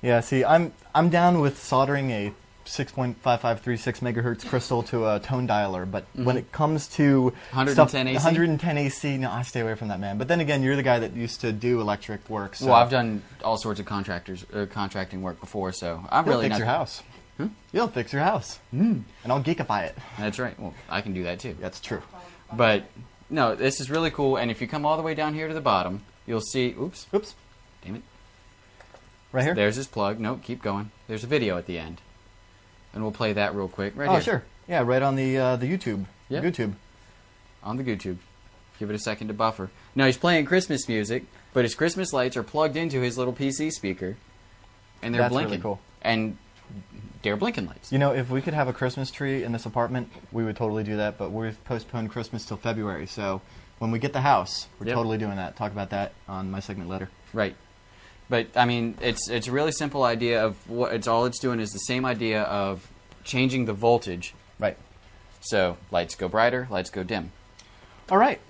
Yeah, see, I'm down with soldering a 6.5536 megahertz crystal to a tone dialer, but when it comes to 110 AC? 110 AC, no, I stay away from that, man. But then again, you're the guy that used to do electric work. So Well, I've done all sorts of contracting work before, so I'm You'll really fix not. your house. Hmm? You'll fix your house, and I'll geekify it. That's right. Well, I can do that too. That's true. But no, this is really cool. And if you come all the way down here to the bottom, you'll see. Oops, damn it. Right here. There's his plug. Nope, keep going. There's a video at the end, and we'll play that real quick. Right Oh, here. sure. Yeah, right on the YouTube. Yeah. YouTube. On the YouTube. Give it a second to buffer. Now he's playing Christmas music, but his Christmas lights are plugged into his little PC speaker, and they're That's blinking. really cool. And they're blinking lights. You know, if we could have a Christmas tree in this apartment, we would totally do that, but we've postponed Christmas till February, so when we get the house, we're Yep. totally doing that. Talk about that on my segment later. Right. But I mean, it's a really simple idea of what it's doing is the same idea of changing the voltage. Right. So lights go brighter, lights go dim. All right.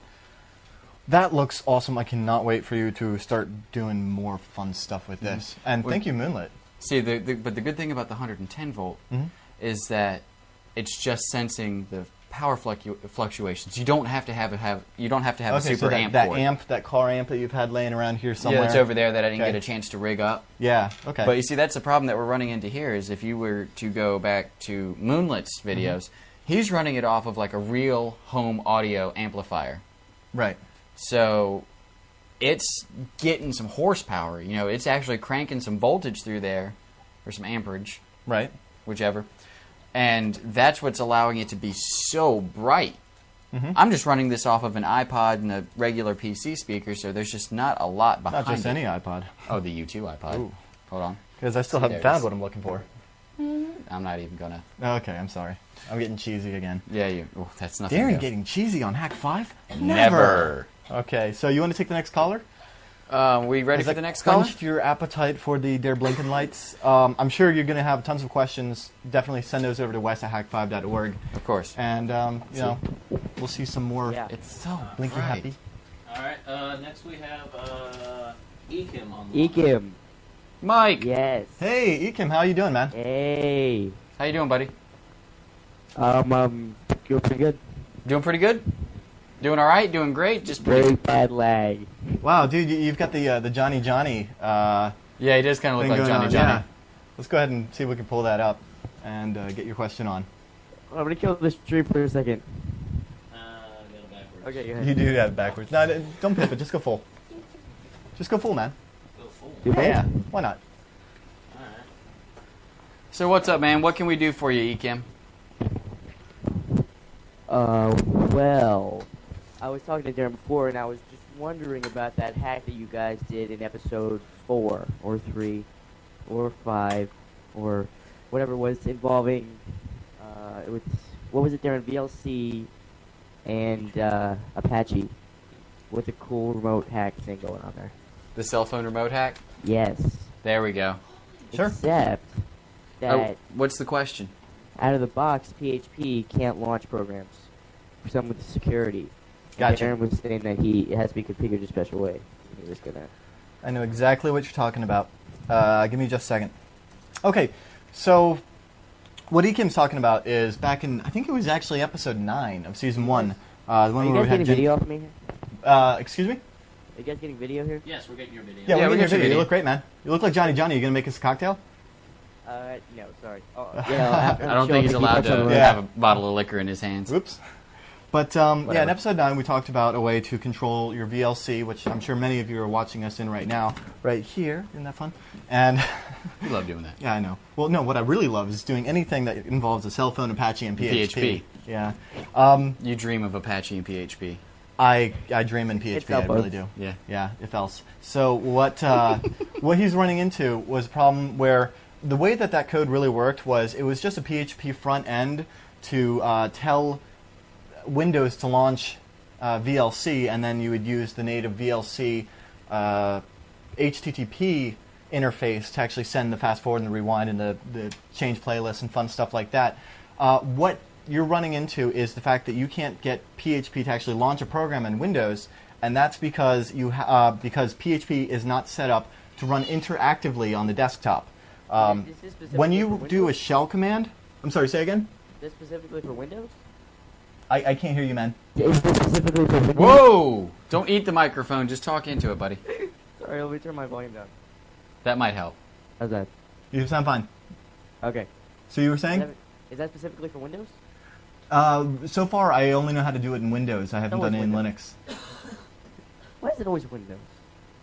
That looks awesome. I cannot wait for you to start doing more fun stuff with this. And Well- thank you, Moonlit. See, but the good thing about the 110 volt is that it's just sensing the power fluctuations. You don't have to have a Okay, super so amp that for it. amp, that car amp that you've had laying around here somewhere. Yeah, it's over there that I didn't Okay. get a chance to rig up. Yeah, okay. But you see, that's the problem that we're running into here is if you were to go back to Moonlit's videos, he's running it off of like a real home audio amplifier. Right. So it's getting some horsepower. You know, it's actually cranking some voltage through there, or some amperage, Right. whichever. And that's what's allowing it to be so bright. Mhm. I'm just running this off of an iPod and a regular PC speaker, so there's just not a lot behind Not just it. any iPod. Oh, the U2 iPod. Ooh. Hold on. Because I still See, haven't there it found is. what I'm looking for. I'm not even going to... Okay, I'm sorry. I'm getting cheesy again. Yeah, you... Oh, that's nothing. Darren to getting cheesy on Hak5? Never. Okay, so you want to take the next caller? We ready Has for that the next caller? quenched your appetite for the Der Blinken lights? I'm sure you're going to have tons of questions. Definitely send those over to wes@hak5.org. Of course. And, you know, we'll see some more Yeah. It's so Blinky bright. happy. All right. Next we have Ekim on the line. Ekim. Mike, Yes. Hey, Ekim, how you doing, man? Hey. how you doing, buddy? Doing pretty good. Doing pretty good? Doing all right? Doing great? Just pretty... Very bad lag. Wow, dude, you've got the Johnny Yeah, he does kind of thing look like going Johnny on. Johnny. Yeah. Let's go ahead and see if we can pull that up and get your question on. I'm gonna kill this tree for a second. Got it backwards. Okay, go ahead. You do have it backwards. No, don't pip it. Just go full. Just go full, man. Go full. Do both? Yeah, why not? All right. So what's up, man? What can we do for you, Ekim? Well, I was talking to Darren before, and I was just wondering about that hack that you guys did in episode 4, or 3, or 5, or whatever it was involving, it was, what was it, Darren? VLC and Apache, with a cool remote hack thing going on there. The cell phone remote hack? Yes. There we go. Sure. Except that Oh, what's the question? out of the box, PHP can't launch programs for some with security. Gotcha. Aaron was saying that it has to be configured a special way. He was gonna. I know exactly what you're talking about. Give me just a second. Okay, so what Ekim's talking about is back in, I think it was actually episode 9 of season 1. The Are one you where guys we getting had video off me here? excuse me? Are you guys getting video here? Yes, we're getting your video. Yeah, Yeah, we're we getting your got your video. You video. look great, man. You look like Johnny Johnny. You gonna make us a cocktail? No, sorry. Oh, you know, after the I don't show, think he's he allowed puts on to the Yeah. have a bottle of liquor in his hands. Whoops. But yeah, in Whatever. episode 9, we talked about a way to control your VLC, which I'm sure many of you are watching us in right now, right here. Isn't that fun? And We love doing that. yeah, I know. Well, no, what I really love is doing anything that involves a cell phone, Apache, and PHP. PHP. Yeah. You dream of Apache and PHP. I dream in PHP. I Elbow. really do. Yeah. Yeah, if else. So what what he's running into was a problem where the way that code really worked was it was just a PHP front end to tell Windows to launch VLC, and then you would use the native VLC HTTP interface to actually send the fast forward and the rewind and the change playlists and fun stuff like that. What you're running into is the fact that you can't get PHP to actually launch a program in Windows, and that's because because PHP is not set up to run interactively on the desktop. Is this specifically When for you do a Windows? shell command, I'm sorry, say again. Is this specifically for Windows? I can't hear you, man. Is this specifically for Windows? Whoa! Don't eat the microphone. Just talk into it, buddy. Sorry, let me turn my volume down. That might help. How's that? You sound fine. Okay. So you were saying? Is that specifically for Windows? So far, I only know how to do it in Windows. I haven't Always done it in Windows. Linux. Why is it always Windows?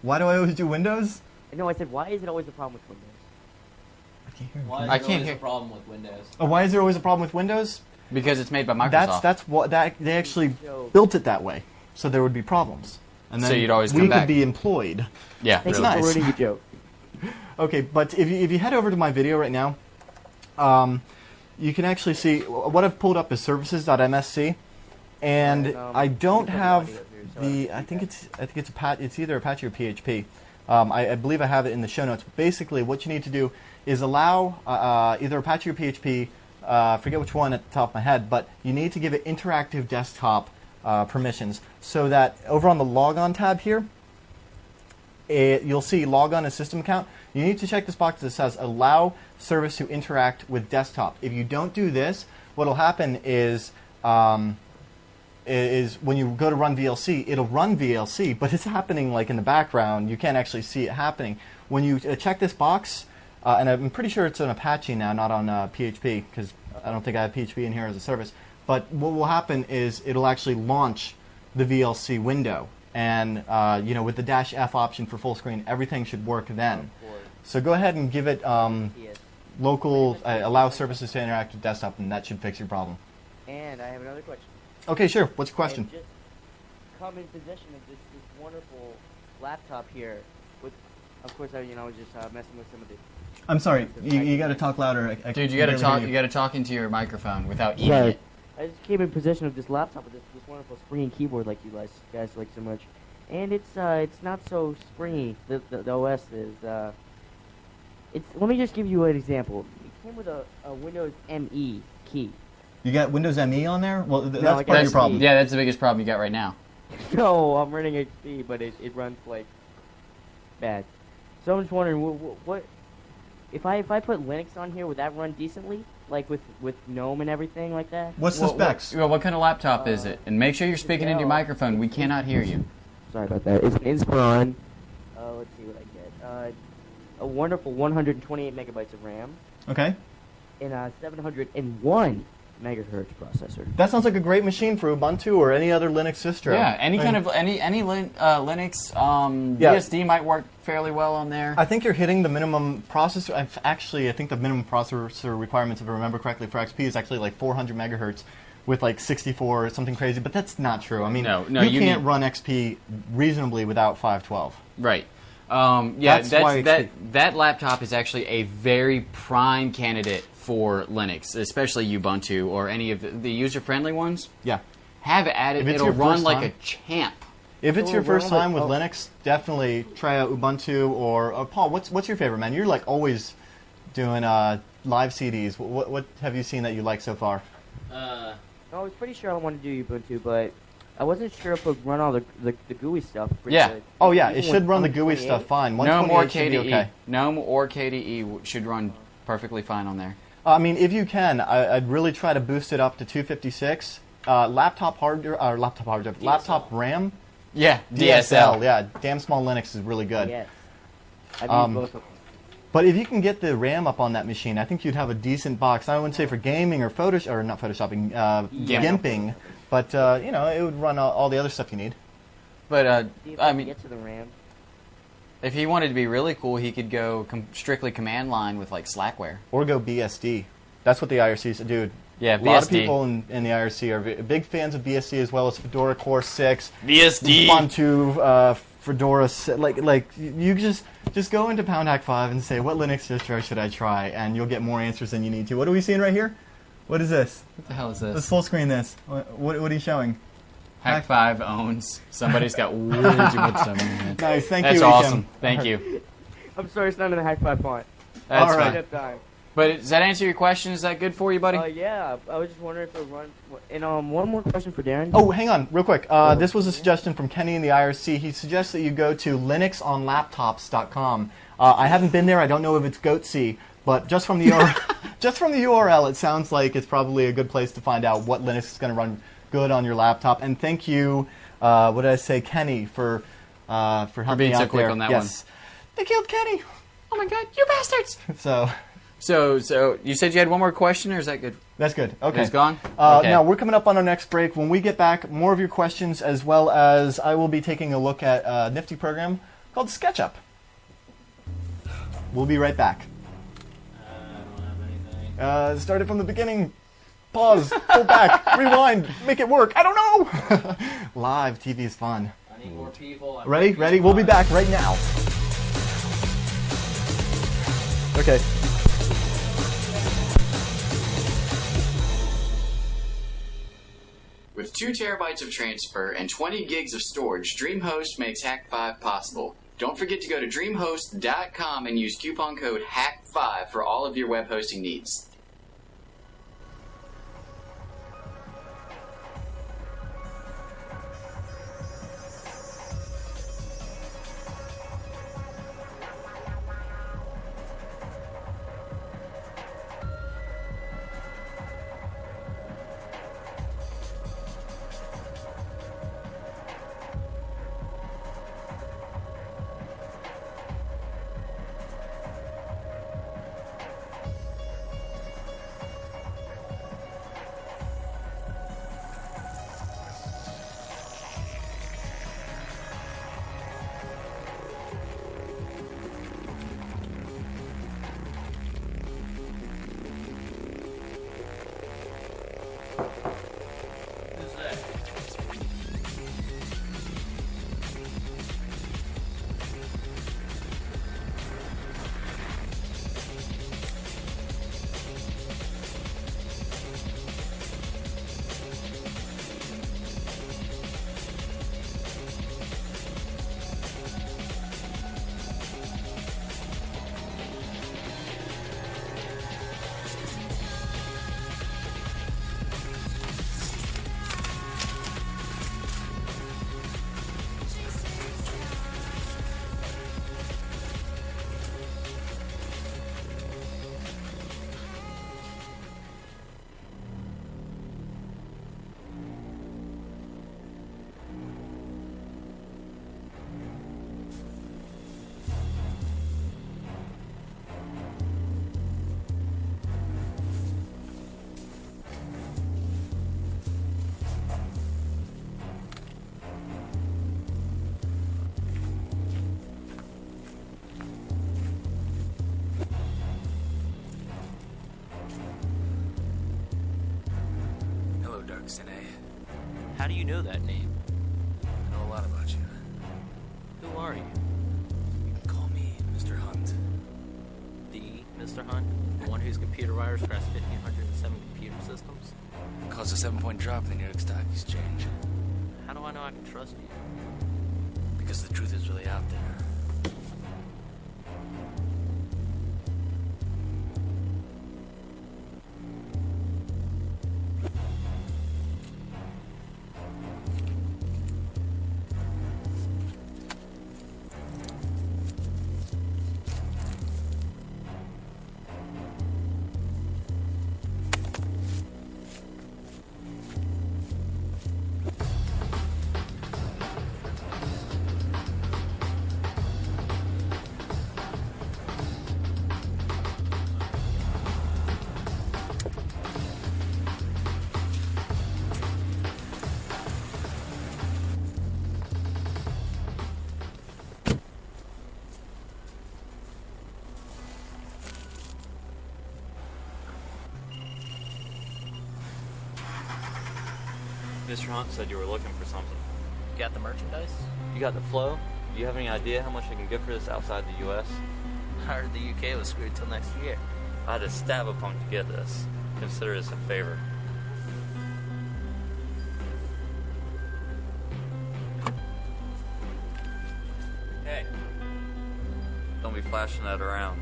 Why do I always do Windows? No, I said, why is it always a problem with Windows? I can't hear. Why is I there can't always hear- a problem with Windows? Oh, why is there always a problem with Windows? Because it's made by Microsoft. That's what they actually Joe. built it that way, so there would be problems, and then So you'd always we come could back. be employed. Yeah, Thanks really. nice. for ruining your joke. Okay, but if you head over to my video right now, you can actually see what I've pulled up is services.msc, and I don't have the. I think it's it's either Apache or PHP. I believe I have it in the show notes. Basically, what you need to do is allow either Apache or PHP. Forget which one at the top of my head, but you need to give it interactive desktop permissions so that over on the logon tab here, you'll see logon a system account. You need to check this box that says allow service to interact with desktop. If you don't do this, what will happen is when you go to run VLC, it'll run VLC, but it's happening like in the background. You can't actually see it happening. When you check this box, and I'm pretty sure it's on Apache now, not on PHP, because I don't think I have PHP in here as a service. But what will happen is it'll actually launch the VLC window, and with the -F option for full screen, everything should work then. So go ahead and give it local allow services to interact with desktop, and that should fix your problem. And I have another question. Okay, sure. What's your question? I just come in possession of this wonderful laptop here. With, of course, I was just messing with some of the. I'm sorry. You got to talk louder. Dude, you gotta talk. You gotta talk into your microphone without eating Sorry. it. I just came in possession of this laptop with this wonderful springy keyboard like you guys like so much, and it's not so springy. The OS is. Let me just give you an example. It came with a Windows ME key. You got Windows ME on there? Well, No, that's I part got of your problem. Yeah, that's the biggest problem you got right now. No, I'm running XP, but it runs like bad. So I'm just wondering, what if I put Linux on here, would that run decently? Like with GNOME and everything like that? What's the specs? What kind of laptop is it? And make sure you're speaking into your Dell. microphone. We cannot hear you. Sorry about that. It's an Inspiron. Let's see what I get. A wonderful 128 megabytes of RAM Okay. and a 701 megahertz processor. That sounds like a great machine for Ubuntu or any other Linux distro. Yeah, any I kind mean, of Linux Yeah. BSD might work fairly well on there. I think you're hitting the minimum processor. Actually, I think the minimum processor requirements, if I remember correctly, for XP is actually like 400 megahertz with like 64 or something crazy. But that's not true. I mean, No, you you can't need- run XP reasonably without 512. Right. That's why that laptop is actually a very prime candidate for Linux, especially Ubuntu or any of the user-friendly ones. Yeah. Have it at it. If it's It'll your run first like time- a champ. If it's Oh, your first well, time with oh. Linux, definitely try out Ubuntu or Paul. What's your favorite, man? You're like always doing live CDs. What have you seen that you like so far? I was pretty sure I wanted to do Ubuntu, but I wasn't sure if it would run all the GUI stuff. pretty Yeah. good. Oh yeah, Even it should with run the GUI 128. stuff fine. GNOME or 128 should be KDE. okay. GNOME or KDE should run perfectly fine on there. I mean, if you can, I'd really try to boost it up to 256. Laptop RAM. Yeah, DSL. Yeah, damn small Linux is really good. Yes. I've Um, used both of them. But if you can get the RAM up on that machine, I think you'd have a decent box. I wouldn't say for gaming or not photoshopping, gimping, but it would run all the other stuff you need. But See if I can mean, get to the RAM. if he wanted to be really cool, he could go strictly command line with like Slackware. Or go BSD. That's what the IRC said, dude. Yeah, A lot of BSD. people in the IRC are big fans of BSD as well as Fedora Core 6, BSD. Ubuntu, Fedora. Like you just go into Hak5 and say what Linux distro should I try, and you'll get more answers than you need to. What are we seeing right here? What is this? What the hell is Let's this? full screen this. What are you showing? Hak5 owns. Somebody's got way too much stuff in their head. Nice, thank That's you. awesome. Ekim. Thank you. I'm sorry, it's not in the Hak5 font. That's All right. fine. At time. But does that answer your question? Is that good for you, buddy? Yeah, I was just wondering if it would run. And one more question for Darren. Oh, hang on, real quick. This was a suggestion from Kenny in the IRC. He suggests that you go to linuxonlaptops.com. I haven't been there. I don't know if it's goatsy, but just from the just from the URL, it sounds like it's probably a good place to find out what Linux is going to run good on your laptop. And thank you, what did I say, Kenny, for helping being me so out quick there. on that yes. They killed Kenny. Oh my God, you bastards! So you said you had one more question, or is that good? that's good. Okay. It's gone? Okay. Now, we're coming up on our next break. When we get back, more of your questions, as well as I will be taking a look at a nifty program called SketchUp. We'll be right back. I don't have anything. Start it from the beginning. Pause. Go back. Rewind. Make it work. I don't know. Live TV is fun. I need more people. Ready? Ready? We'll be back right now. Okay. With 2 terabytes of transfer and 20 gigs of storage, DreamHost makes Hak5 possible. Don't forget to go to dreamhost.com and use coupon code HAK5 for all of your web hosting needs. Who's that? How do you know that name? I know a lot about you. Who are you? You can call me Mr. Hunt. The Mr. Hunt? The one whose computer virus crashed 1,507 computer systems? Caused a 7-point drop in the New York Stock Exchange. How do I know I can trust you? Because the truth is really out there. Mr. Hunt said you were looking for something. You got the merchandise? You got the flow? Do you have any idea how much I can get for this outside the U.S.? I heard the UK was screwed till next year. I had to stab a punk to get this. Consider this a favor. Hey. Don't be flashing that around.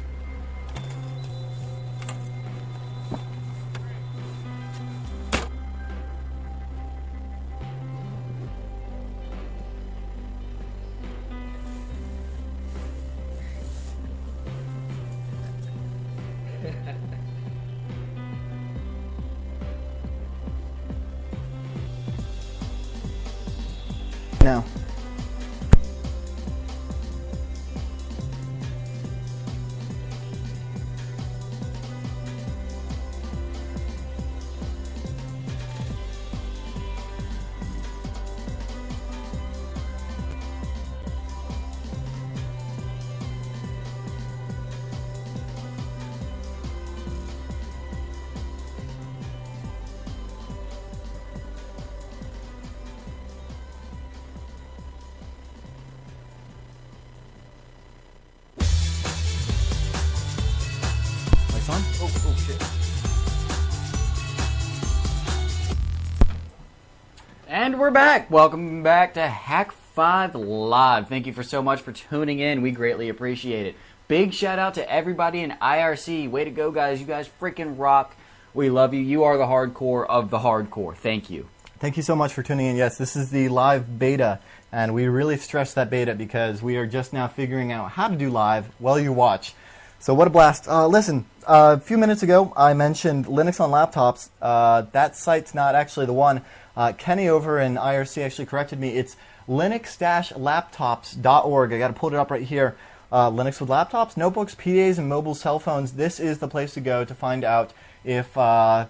It's on? Oh, shit. And we're back. Welcome back to Hak5 Live. Thank you so much for tuning in. We greatly appreciate it. Big shout out to everybody in IRC. Way to go, guys. You guys freaking rock. We love you. You are the hardcore of the hardcore. Thank you. Thank you so much for tuning in. Yes, this is the live beta, and we really stress that beta because we are just now figuring out how to do live while you watch. So what a blast. Listen, a few minutes ago I mentioned Linux on laptops. That site's not actually the one. Kenny over in IRC actually corrected me. It's linux-laptops.org. I got to pull it up right here. Linux with laptops, notebooks, PDAs, and mobile cell phones. This is the place to go to find out if what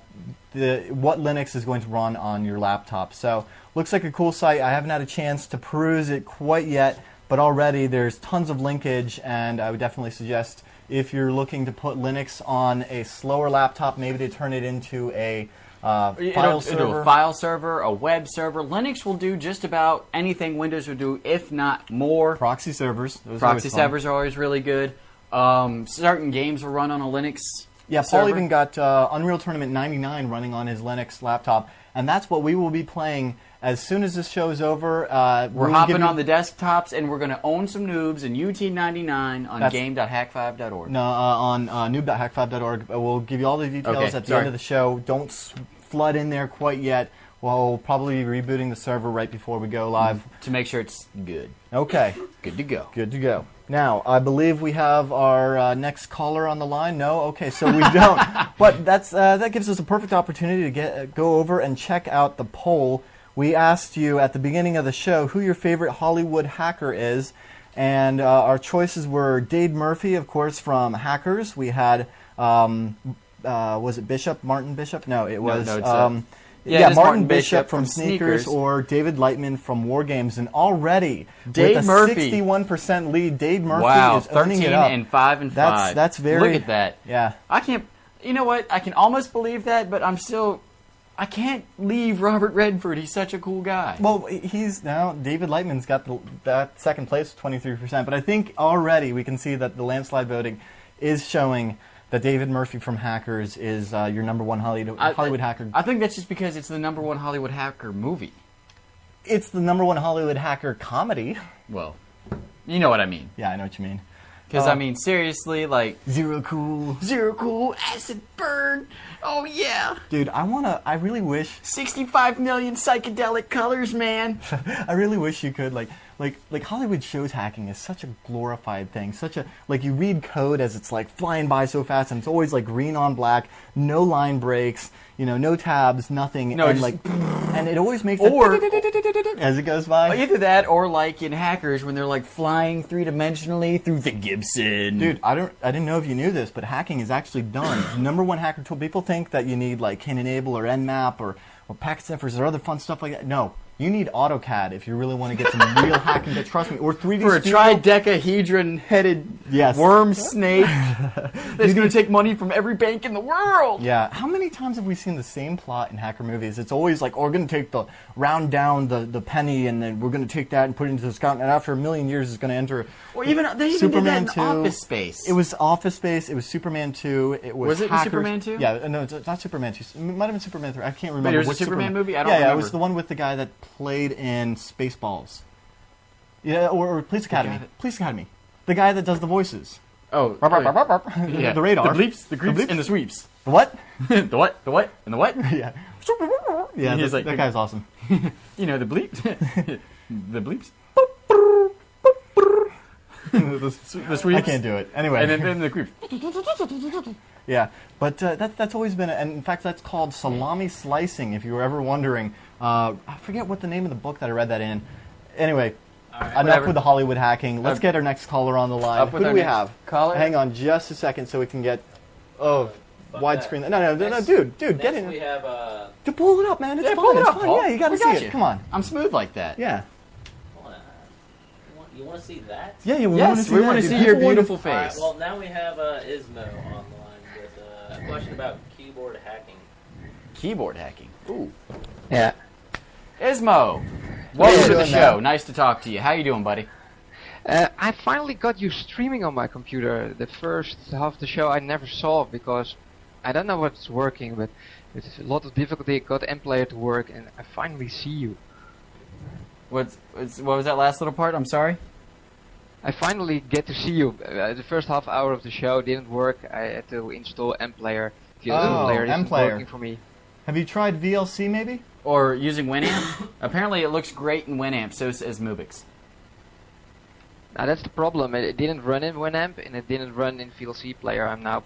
Linux is going to run on your laptop. So looks like a cool site. I haven't had a chance to peruse it quite yet, but already there's tons of linkage, and I would definitely suggest if you're looking to put Linux on a slower laptop, maybe to turn it into a file server. A file server, a web server. Linux will do just about anything Windows would do, if not more. Proxy servers. Proxy servers are always really good. Certain games will run on a Linux Yeah, server. Paul even got Unreal Tournament 99 running on his Linux laptop, and that's what we will be playing as soon as this show is over. We're hopping on the desktops, and we're going to own some noobs in UT99 on game.hak5.org. No, on noob.hak5.org. We'll give you all the details at the end of the show. Don't flood in there quite yet. We'll probably be rebooting the server right before we go live. To make sure it's good. Okay. Good to go. Good to go. Now, I believe we have our next caller on the line. No? Okay, so we don't. But that gives us a perfect opportunity to go over and check out the poll. We asked you at the beginning of the show who your favorite Hollywood hacker is, and our choices were Dave Murphy, of course, from Hackers. We had, was it Bishop? Martin Bishop? No, it was... Martin Bishop from Sneakers, or David Lightman from War Games, and already Dave with a Murphy. 61% lead, Dave Murphy is earning it up. 13 and 5 and 5. That's very... Look at that. Yeah. I can't... You know what? I can almost believe that, but I'm still... I can't leave Robert Redford. He's such a cool guy. Well, he's now... David Lightman's got that second place, 23%, but I think already we can see that the landslide voting is showing that David Murphy from Hackers is your number one Hollywood hacker. I think that's just because it's the number one Hollywood hacker movie. It's the number one Hollywood hacker comedy. Well, you know what I mean. Yeah, I know what you mean. Because, I mean, seriously, like... Zero Cool, Acid Burn. Oh, yeah. Dude, I really wish... 65 million psychedelic colors, man. I really wish you could, like Hollywood shows hacking is such a glorified thing. Like, you read code as it's, like, flying by so fast, and it's always, like, green on black, no line breaks, no tabs, nothing. No, and, and it always makes as it goes by. Either that, or like in Hackers, when they're, like, flying three-dimensionally through the Gibson. Dude, I didn't know if you knew this, but hacking is actually done. Number one hacker tool. People think that you need, like, Canonable or Nmap or packet sniffers or other fun stuff like that. No. You need AutoCAD if you really want to get some real hacking. But trust me, or 3D for a Studio. tridecahedron-headed worm snake that's going to take money from every bank in the world. Yeah. How many times have we seen the same plot in hacker movies? It's always like, we're going to take round down the penny, and then we're going to take that and put it into the scout, and after a million years, it's going to enter. Or even they Superman did that in 2. Office Space. It was Office Space. It was Superman 2. It was it Hackers. Superman 2? Yeah. No, it's not Superman 2. It might have been Superman 3. I can't remember. But it was a Superman movie. I don't remember. Yeah, it was the one with the guy that played in Spaceballs. Yeah, or Police Academy. Police Academy. The guy that does the voices. Oh. Yeah. The radar. The bleeps, the creeps, and the sweeps. The what? The what? The what? And the what? Yeah. Yeah, that guy's awesome. The bleeps. The bleeps. the sweeps. I can't do it. Anyway. And then the creeps. Yeah, but that's always been, and in fact, that's called salami slicing, if you were ever wondering. I forget what the name of the book that I read that in. Anyway, enough with the Hollywood hacking. Let's get our next caller on the line. Who do we have? Caller? Hang on just a second so we can get... widescreen. No, dude, get in. We have, to pull it up, man. It's fun. Pull it up, fun. Paul. Yeah, you gotta see it. Come on. I'm smooth like that. Yeah. You want to see that? Yeah, we want to see that. We want to see your beautiful face. Right, well, now we have Ismo on the line with a question about keyboard hacking. Keyboard hacking? Ooh. Yeah. Ismo, welcome to the show. Nice to talk to you. How you doing, buddy? I finally got you streaming on my computer. The first half of the show I never saw because I don't know what's working, but with a lot of difficulty I got MPlayer to work, and I finally see you. What was that last little part? I'm sorry? I finally get to see you. The first half hour of the show didn't work. I had to install MPlayer. MPlayer isn't working for me. Have you tried VLC maybe? Or using Winamp? Apparently it looks great in Winamp, so says Mubix. Now that's the problem. It didn't run in Winamp, and it didn't run in VLC player. I'm now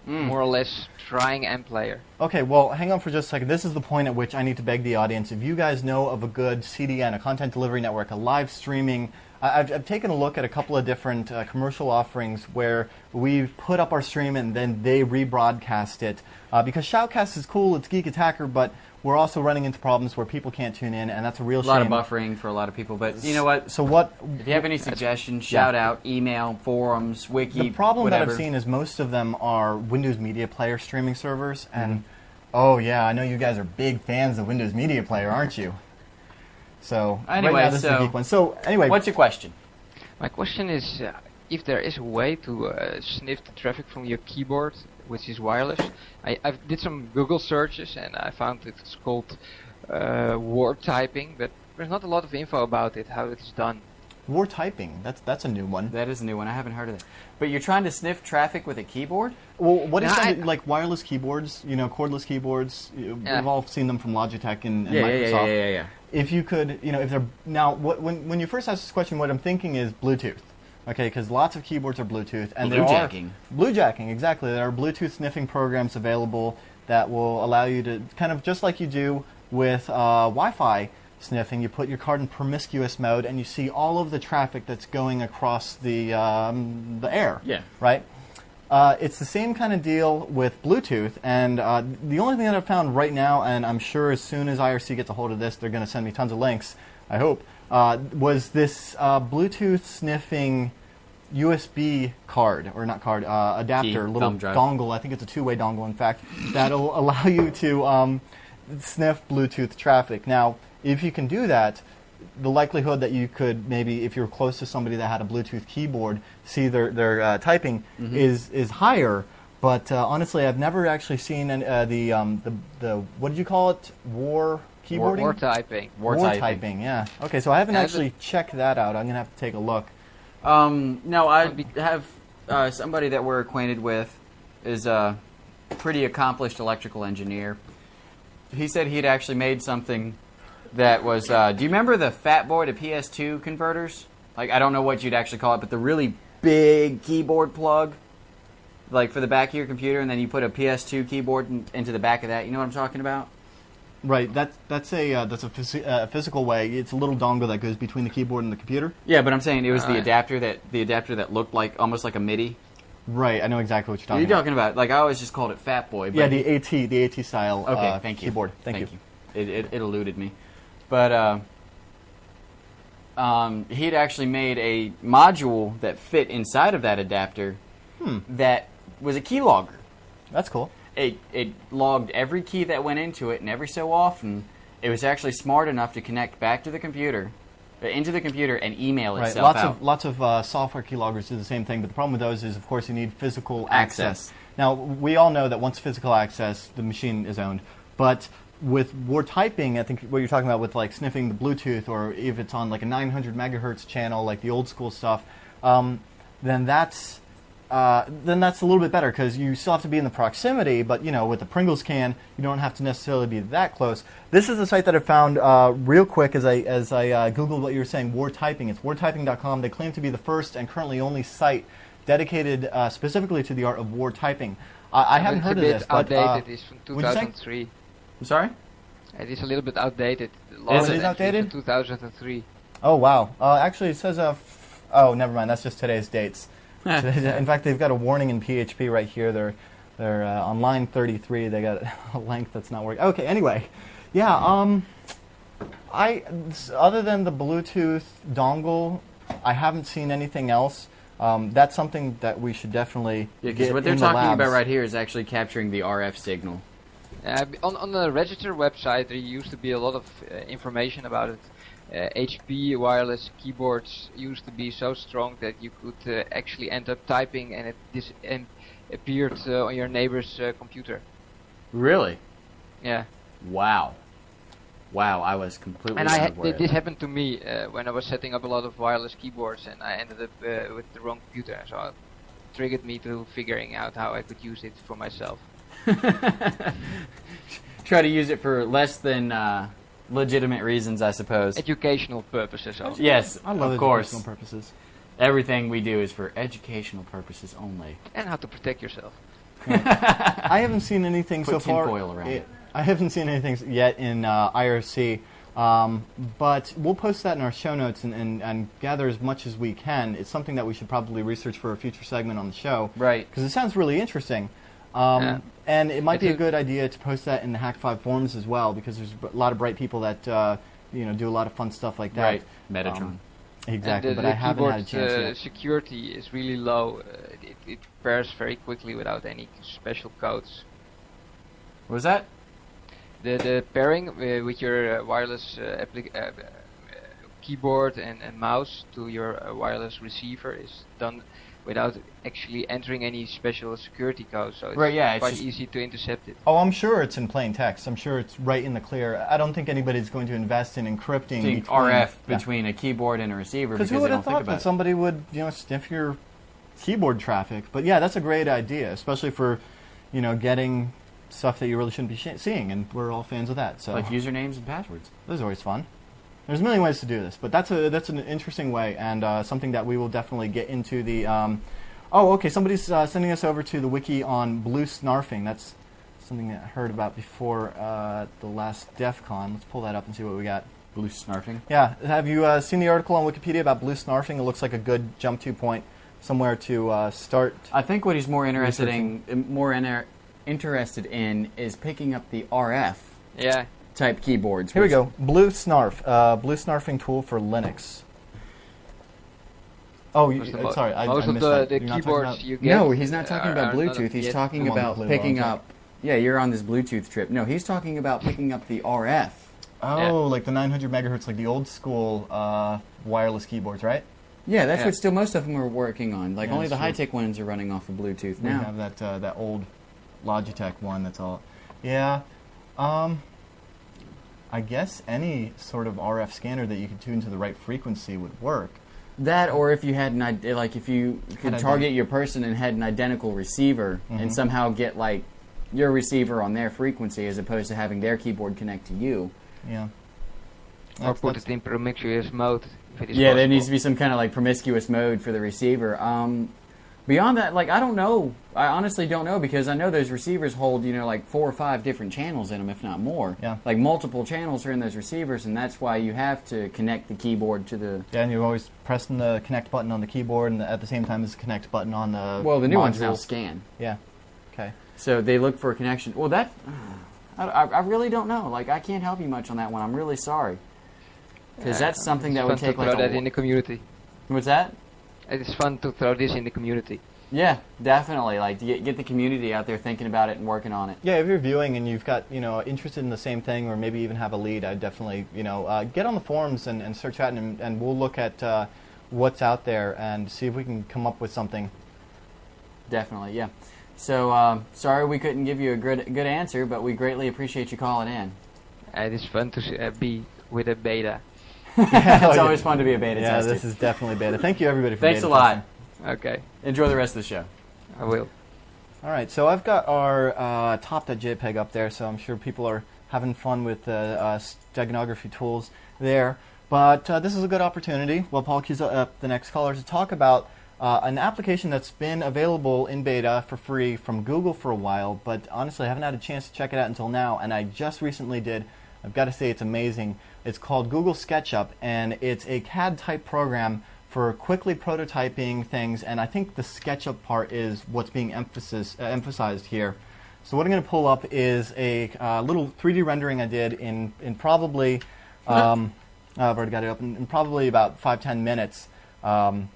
more or less trying MPlayer. Okay, well, hang on for just a second. This is the point at which I need to beg the audience. If you guys know of a good CDN, a content delivery network, a live streaming, I've taken a look at a couple of different commercial offerings where we put up our stream and then they rebroadcast it. Because Shoutcast is cool, it's Geek Attacker, but we're also running into problems where people can't tune in, and that's a real shame. A lot of buffering for a lot of people, but you know what? So what? If you have any suggestions, shout out, email, forums, wiki, The problem whatever. that I've seen is most of them are Windows Media Player streaming servers, and oh yeah, I know you guys are big fans of Windows Media Player, aren't you? So anyway, right now, this is a geek one. So anyway, what's your question? My question is, if there is a way to sniff the traffic from your keyboard, which is wireless. I did some Google searches and I found it's called word typing, but there's not a lot of info about it, how it's done. Word typing, that's a new one. That is a new one. I haven't heard of that. But you're trying to sniff traffic with a keyboard? Well, what is that? Like wireless keyboards, you know, cordless keyboards. We've all seen them from Logitech and Microsoft. Yeah. If you could, you know, if they're now, when you first asked this question, what I'm thinking is Bluetooth. Okay, because lots of keyboards are Bluetooth, and bluejacking, exactly. There are Bluetooth sniffing programs available that will allow you to kind of just like you do with Wi-Fi sniffing. You put your card in promiscuous mode, and you see all of the traffic that's going across the air. Yeah. Right. It's the same kind of deal with Bluetooth, and the only thing that I've found right now, and I'm sure as soon as IRC gets a hold of this, they're going to send me tons of links. I hope. Was this Bluetooth sniffing USB card, or not card, adapter, little dongle. I think it's a two-way dongle, in fact, that'll allow you to sniff Bluetooth traffic. Now, if you can do that, the likelihood that you could maybe, if you're close to somebody that had a Bluetooth keyboard, see their typing is higher. But honestly, I've never actually seen the what did you call it? War keyboarding? War typing. War typing, yeah. Okay, so I haven't actually checked that out. I'm going to have to take a look. No, I have somebody that we're acquainted with is a pretty accomplished electrical engineer. He said he'd actually made something that was, do you remember the Fat Boy to PS2 converters? Like, I don't know what you'd actually call it, but the really big keyboard plug, like for the back of your computer, and then you put a PS2 keyboard into the back of that. You know what I'm talking about? Right, that's a physical way. It's a little dongle that goes between the keyboard and the computer. Yeah, but I'm saying it was the adapter that looked like almost like a MIDI. Right, I know exactly what you're talking about. You're talking about, like I always just called it Fat Boy. But yeah, the AT style keyboard. Thank you. It eluded me, but he'd actually made a module that fit inside of that adapter that was a keylogger. That's cool. It logged every key that went into it, and every so often, it was actually smart enough to connect back to the computer, into the computer, and email itself out. Lots of software keyloggers do the same thing, but the problem with those is, of course, you need physical access. Now, we all know that once physical access, the machine is owned. But with word typing, I think what you're talking about with like sniffing the Bluetooth, or if it's on like a 900 megahertz channel, like the old school stuff, then that's a little bit better because you still have to be in the proximity, but you know, with the Pringles can, you don't have to necessarily be that close. This is a site that I found real quick as I Googled what you were saying, word typing. It's wordtyping.com. They claim to be the first and currently only site dedicated specifically to the art of word typing. I haven't heard of this, but outdated. It's from 2003. I'm sorry? It is a little bit outdated. Is it outdated? 2003. Oh wow! Actually, it says oh, never mind. That's just today's dates. In fact, they've got a warning in PHP right here. They're on line 33. They got a length that's not working. Okay, anyway, yeah. Other than the Bluetooth dongle, I haven't seen anything else. That's something that we should definitely get in the what they're talking about right here is actually capturing the RF signal. On the register website, there used to be a lot of information about it. HP wireless keyboards used to be so strong that you could actually end up typing and it appeared on your neighbor's computer. Really? Yeah. Wow. Wow, I was completely And unaware of this that. happened to me when I was setting up a lot of wireless keyboards, and I ended up with the wrong computer, so it triggered me to figuring out how I could use it for myself. Try to use it for less than legitimate reasons, I suppose. Educational purposes also. Yes, I love of course. educational purposes. Everything we do is for educational purposes only. And how to protect yourself. I haven't seen anything Put so far. tinfoil around it. I haven't seen anything yet in IRC, but we'll post that in our show notes and gather as much as we can. It's something that we should probably research for a future segment on the show. Right. Because it sounds really interesting. Yeah. And it might be a good idea to post that in the Hak5 forums as well, because there's a lot of bright people that do a lot of fun stuff like that. Right. Metatron. Exactly, And but the I haven't had a keyboard chance yet. security is really low. It pairs very quickly without any special codes. What was that? The pairing with your wireless keyboard and mouse to your wireless receiver is done without actually entering any special security codes, so it's It's quite just easy to intercept it. Oh, I'm sure it's in plain text. I'm sure it's right in the clear. I don't think anybody's going to invest in encrypting between, RF between a keyboard and a receiver because who they would don't have think thought about that somebody would sniff your keyboard traffic? But yeah, that's a great idea, especially for getting stuff that you really shouldn't be seeing, and we're all fans of that. So like usernames and passwords. This is always fun. There's a million ways to do this, but that's an interesting way, and something that we will definitely get into the. Oh, okay. Somebody's sending us over to the wiki on blue snarfing. That's something that I heard about before the last DEF CON. Let's pull that up and see what we got. Blue snarfing? Yeah. Have you seen the article on Wikipedia about blue snarfing? It looks like a good jump-to point somewhere to start. I think what he's more interested in is picking up the RF type keyboards. Here we go. Blue Snarf. Blue snarfing tool for Linux. Oh, sorry. I most missed of that. the keyboards you get. No, he's not talking about Bluetooth. He's talking about picking up. Yeah, you're on this Bluetooth trip. No, he's talking about picking up the RF. Oh, like the 900 megahertz, like the old school wireless keyboards, right? Yeah, that's what still most of them are working on. Like Yeah, only the that's true. high-tech ones are running off of Bluetooth We now. have that old Logitech one. That's all. Yeah. I guess any sort of RF scanner that you could tune to the right frequency would work. That, or if you had if you could target your person and had an identical receiver and somehow get like your receiver on their frequency as opposed to having their keyboard connect to you. Yeah. Or put it in promiscuous mode. If it is Yeah, there possible. needs to be some kind of like promiscuous mode for the receiver. Beyond that, like I don't know. I honestly don't know because I know those receivers hold like 4 or 5 different channels in them, if not more. Yeah. Like multiple channels are in those receivers, and that's why you have to connect the keyboard to the. Yeah, and you're always pressing the connect button on the keyboard, and at the same time as the connect button on the. Well, the new ones now module. scan. Yeah. Okay. So they look for a connection. Well, that I really don't know. Like I can't help you much on that one. I'm really sorry. Because that's something that would take like throw that in the community. What's that? It is fun to throw this in the community. Yeah, definitely. Like to get the community out there thinking about it and working on it. Yeah, if you're viewing and you've got interested in the same thing, or maybe even have a lead, I'd definitely get on the forums and start chatting, and we'll look at what's out there and see if we can come up with something. Definitely, yeah. So sorry we couldn't give you a good answer, but we greatly appreciate you calling in. It is fun to be with a beta. It's always fun to be a beta yeah, tester. this is definitely beta. Thank you, everybody, for Thanks beta a lot. testing. Okay. Enjoy the rest of the show. I will. All right, so I've got our top.jpg up there, so I'm sure people are having fun with the Steganography tools there. But this is a good opportunity, while Paul queues up the next caller, to talk about an application that's been available in beta for free from Google for a while, but honestly I haven't had a chance to check it out until now, and I just recently did. I've got to say it's amazing. It's called Google Sketchup, and it's a CAD-type program for quickly prototyping things, and I think the SketchUp part is what's being emphasized here. So what I'm going to pull up is a little 3D rendering I did in probably, I've already got it up, in probably about 5-10 minutes of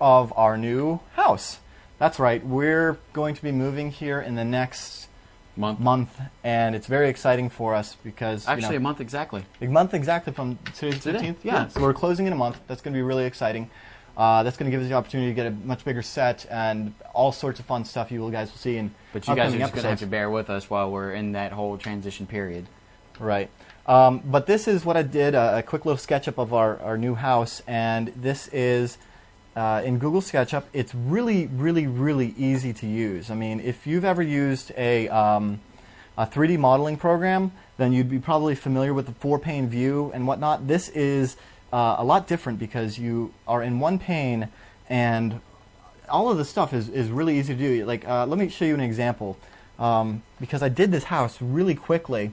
our new house. That's right, we're going to be moving here in the next month, and it's very exciting for us because Actually, a month exactly. A month exactly from today's Today. 15th. Yeah, so we're closing in a month. That's going to be really exciting. That's going to give us the opportunity to get a much bigger set and all sorts of fun stuff you guys will see in But you guys are upcoming just going to have episodes. to bear with us while we're in that whole transition period. Right. But this is what I did, a quick little SketchUp of our new house, and this is in Google SketchUp. It's really, really, really easy to use. I mean, if you've ever used a 3D modeling program, then you'd be probably familiar with the 4-pane view and whatnot. This is a lot different because you are in one pane, and all of the stuff is really easy to do. Like, let me show you an example, because I did this house really quickly.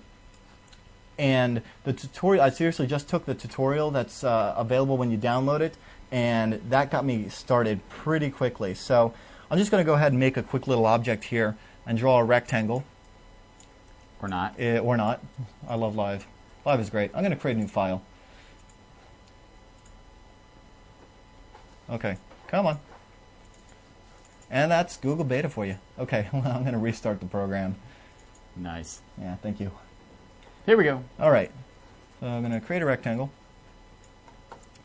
And the tutorial, I seriously just took the tutorial that's available when you download it, and that got me started pretty quickly. So I'm just going to go ahead and make a quick little object here and draw a rectangle. Or not. Or not. I love Live. Live is great. I'm going to create a new file. Okay, come on. And that's Google Beta for you. Okay, well, I'm going to restart the program. Nice. Yeah, thank you. Here we go. All right. So I'm going to create a rectangle.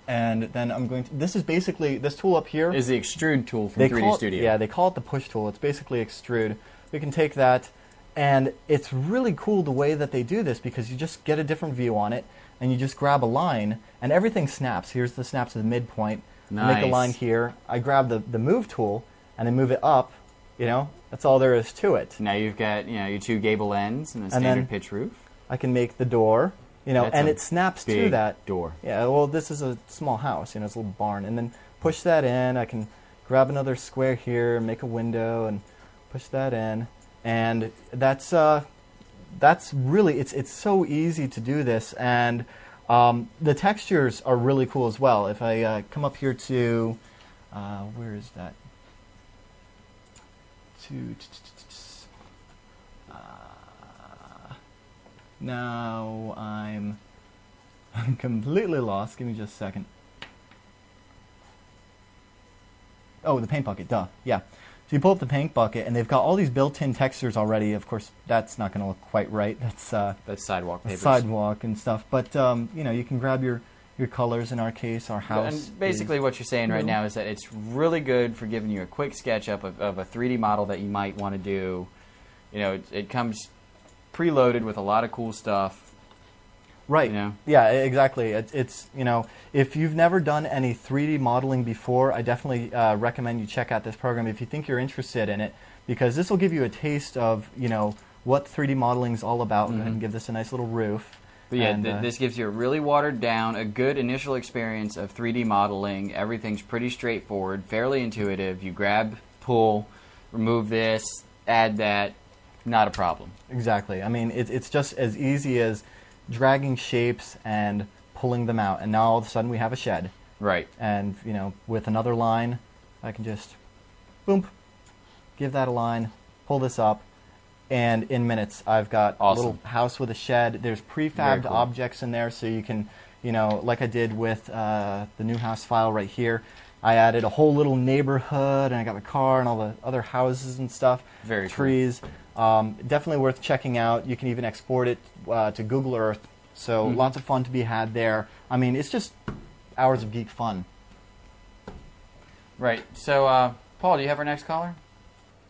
And then I'm going to... This is basically... This tool up here... Is the Extrude tool from 3D Studio. Yeah, they call it the push tool. It's basically Extrude. We can take that, and it's really cool the way that they do this because you just get a different view on it, and you just grab a line, and everything snaps. Here's the snap to the midpoint. Nice. I make a line here. I grab the move tool, and I move it up. You know, that's all there is to it. Now you've got your 2 gable ends and a standard pitch roof. I can make the door, That's and a it snaps to big that door. Yeah, well, this is a small house, it's a little barn, and then push that in. I can grab another square here, make a window, and push that in, and that's really it's so easy to do this, and the textures are really cool as well. If I come up here to where is that? Now I'm completely lost. Give me just a second. Oh, the paint bucket, duh. Yeah. So you pull up the paint bucket, and they've got all these built-in textures already. Of course, that's not going to look quite right. That's sidewalk papers. Sidewalk and stuff. But you can grab your colors. In our case, our house. And basically, what you're saying right now is that it's really good for giving you a quick SketchUp of a 3D model that you might want to do. It comes preloaded with a lot of cool stuff. Right. Yeah, exactly. It's if you've never done any 3D modeling before, I definitely recommend you check out this program if you think you're interested in it, because this will give you a taste of what 3D modeling is all about. Mm-hmm. And give this a nice little roof. But yeah, this gives you a really watered down, a good initial experience of 3D modeling. Everything's pretty straightforward, fairly intuitive. You grab, pull, remove this, add that. Not a problem. Exactly. I mean, it's just as easy as dragging shapes and pulling them out, and now all of a sudden we have a shed. Right. And with another line, I can just boom, give that a line, pull this up, and in minutes I've got a little house with a shed. There's prefabbed objects in there, so you can, like I did with the new house file right here. I added a whole little neighborhood, and I got my car and all the other houses and stuff. Very trees. Cool. Definitely worth checking out. You can even export it to Google Earth, so lots of fun to be had there. I mean, it's just hours of geek fun. Right. So, Paul, do you have our next caller?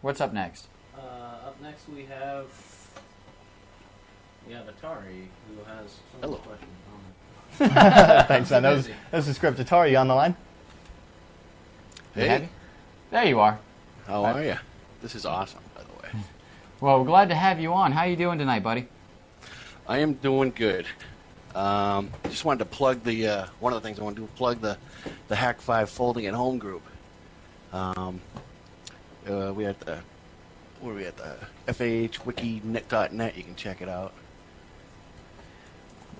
What's up next? Up next we have Atari, who has some questions. Thanks, man. That was the script. Atari, you on the line? Hey. There you are. How are you? This is awesome, by the way. Well, we're glad to have you on. How you doing tonight, buddy? I am doing good. Just wanted to plug the one of the things I want to do, plug the Hak5 Folding at Home group. We at the FAHwiki.net. You can check it out.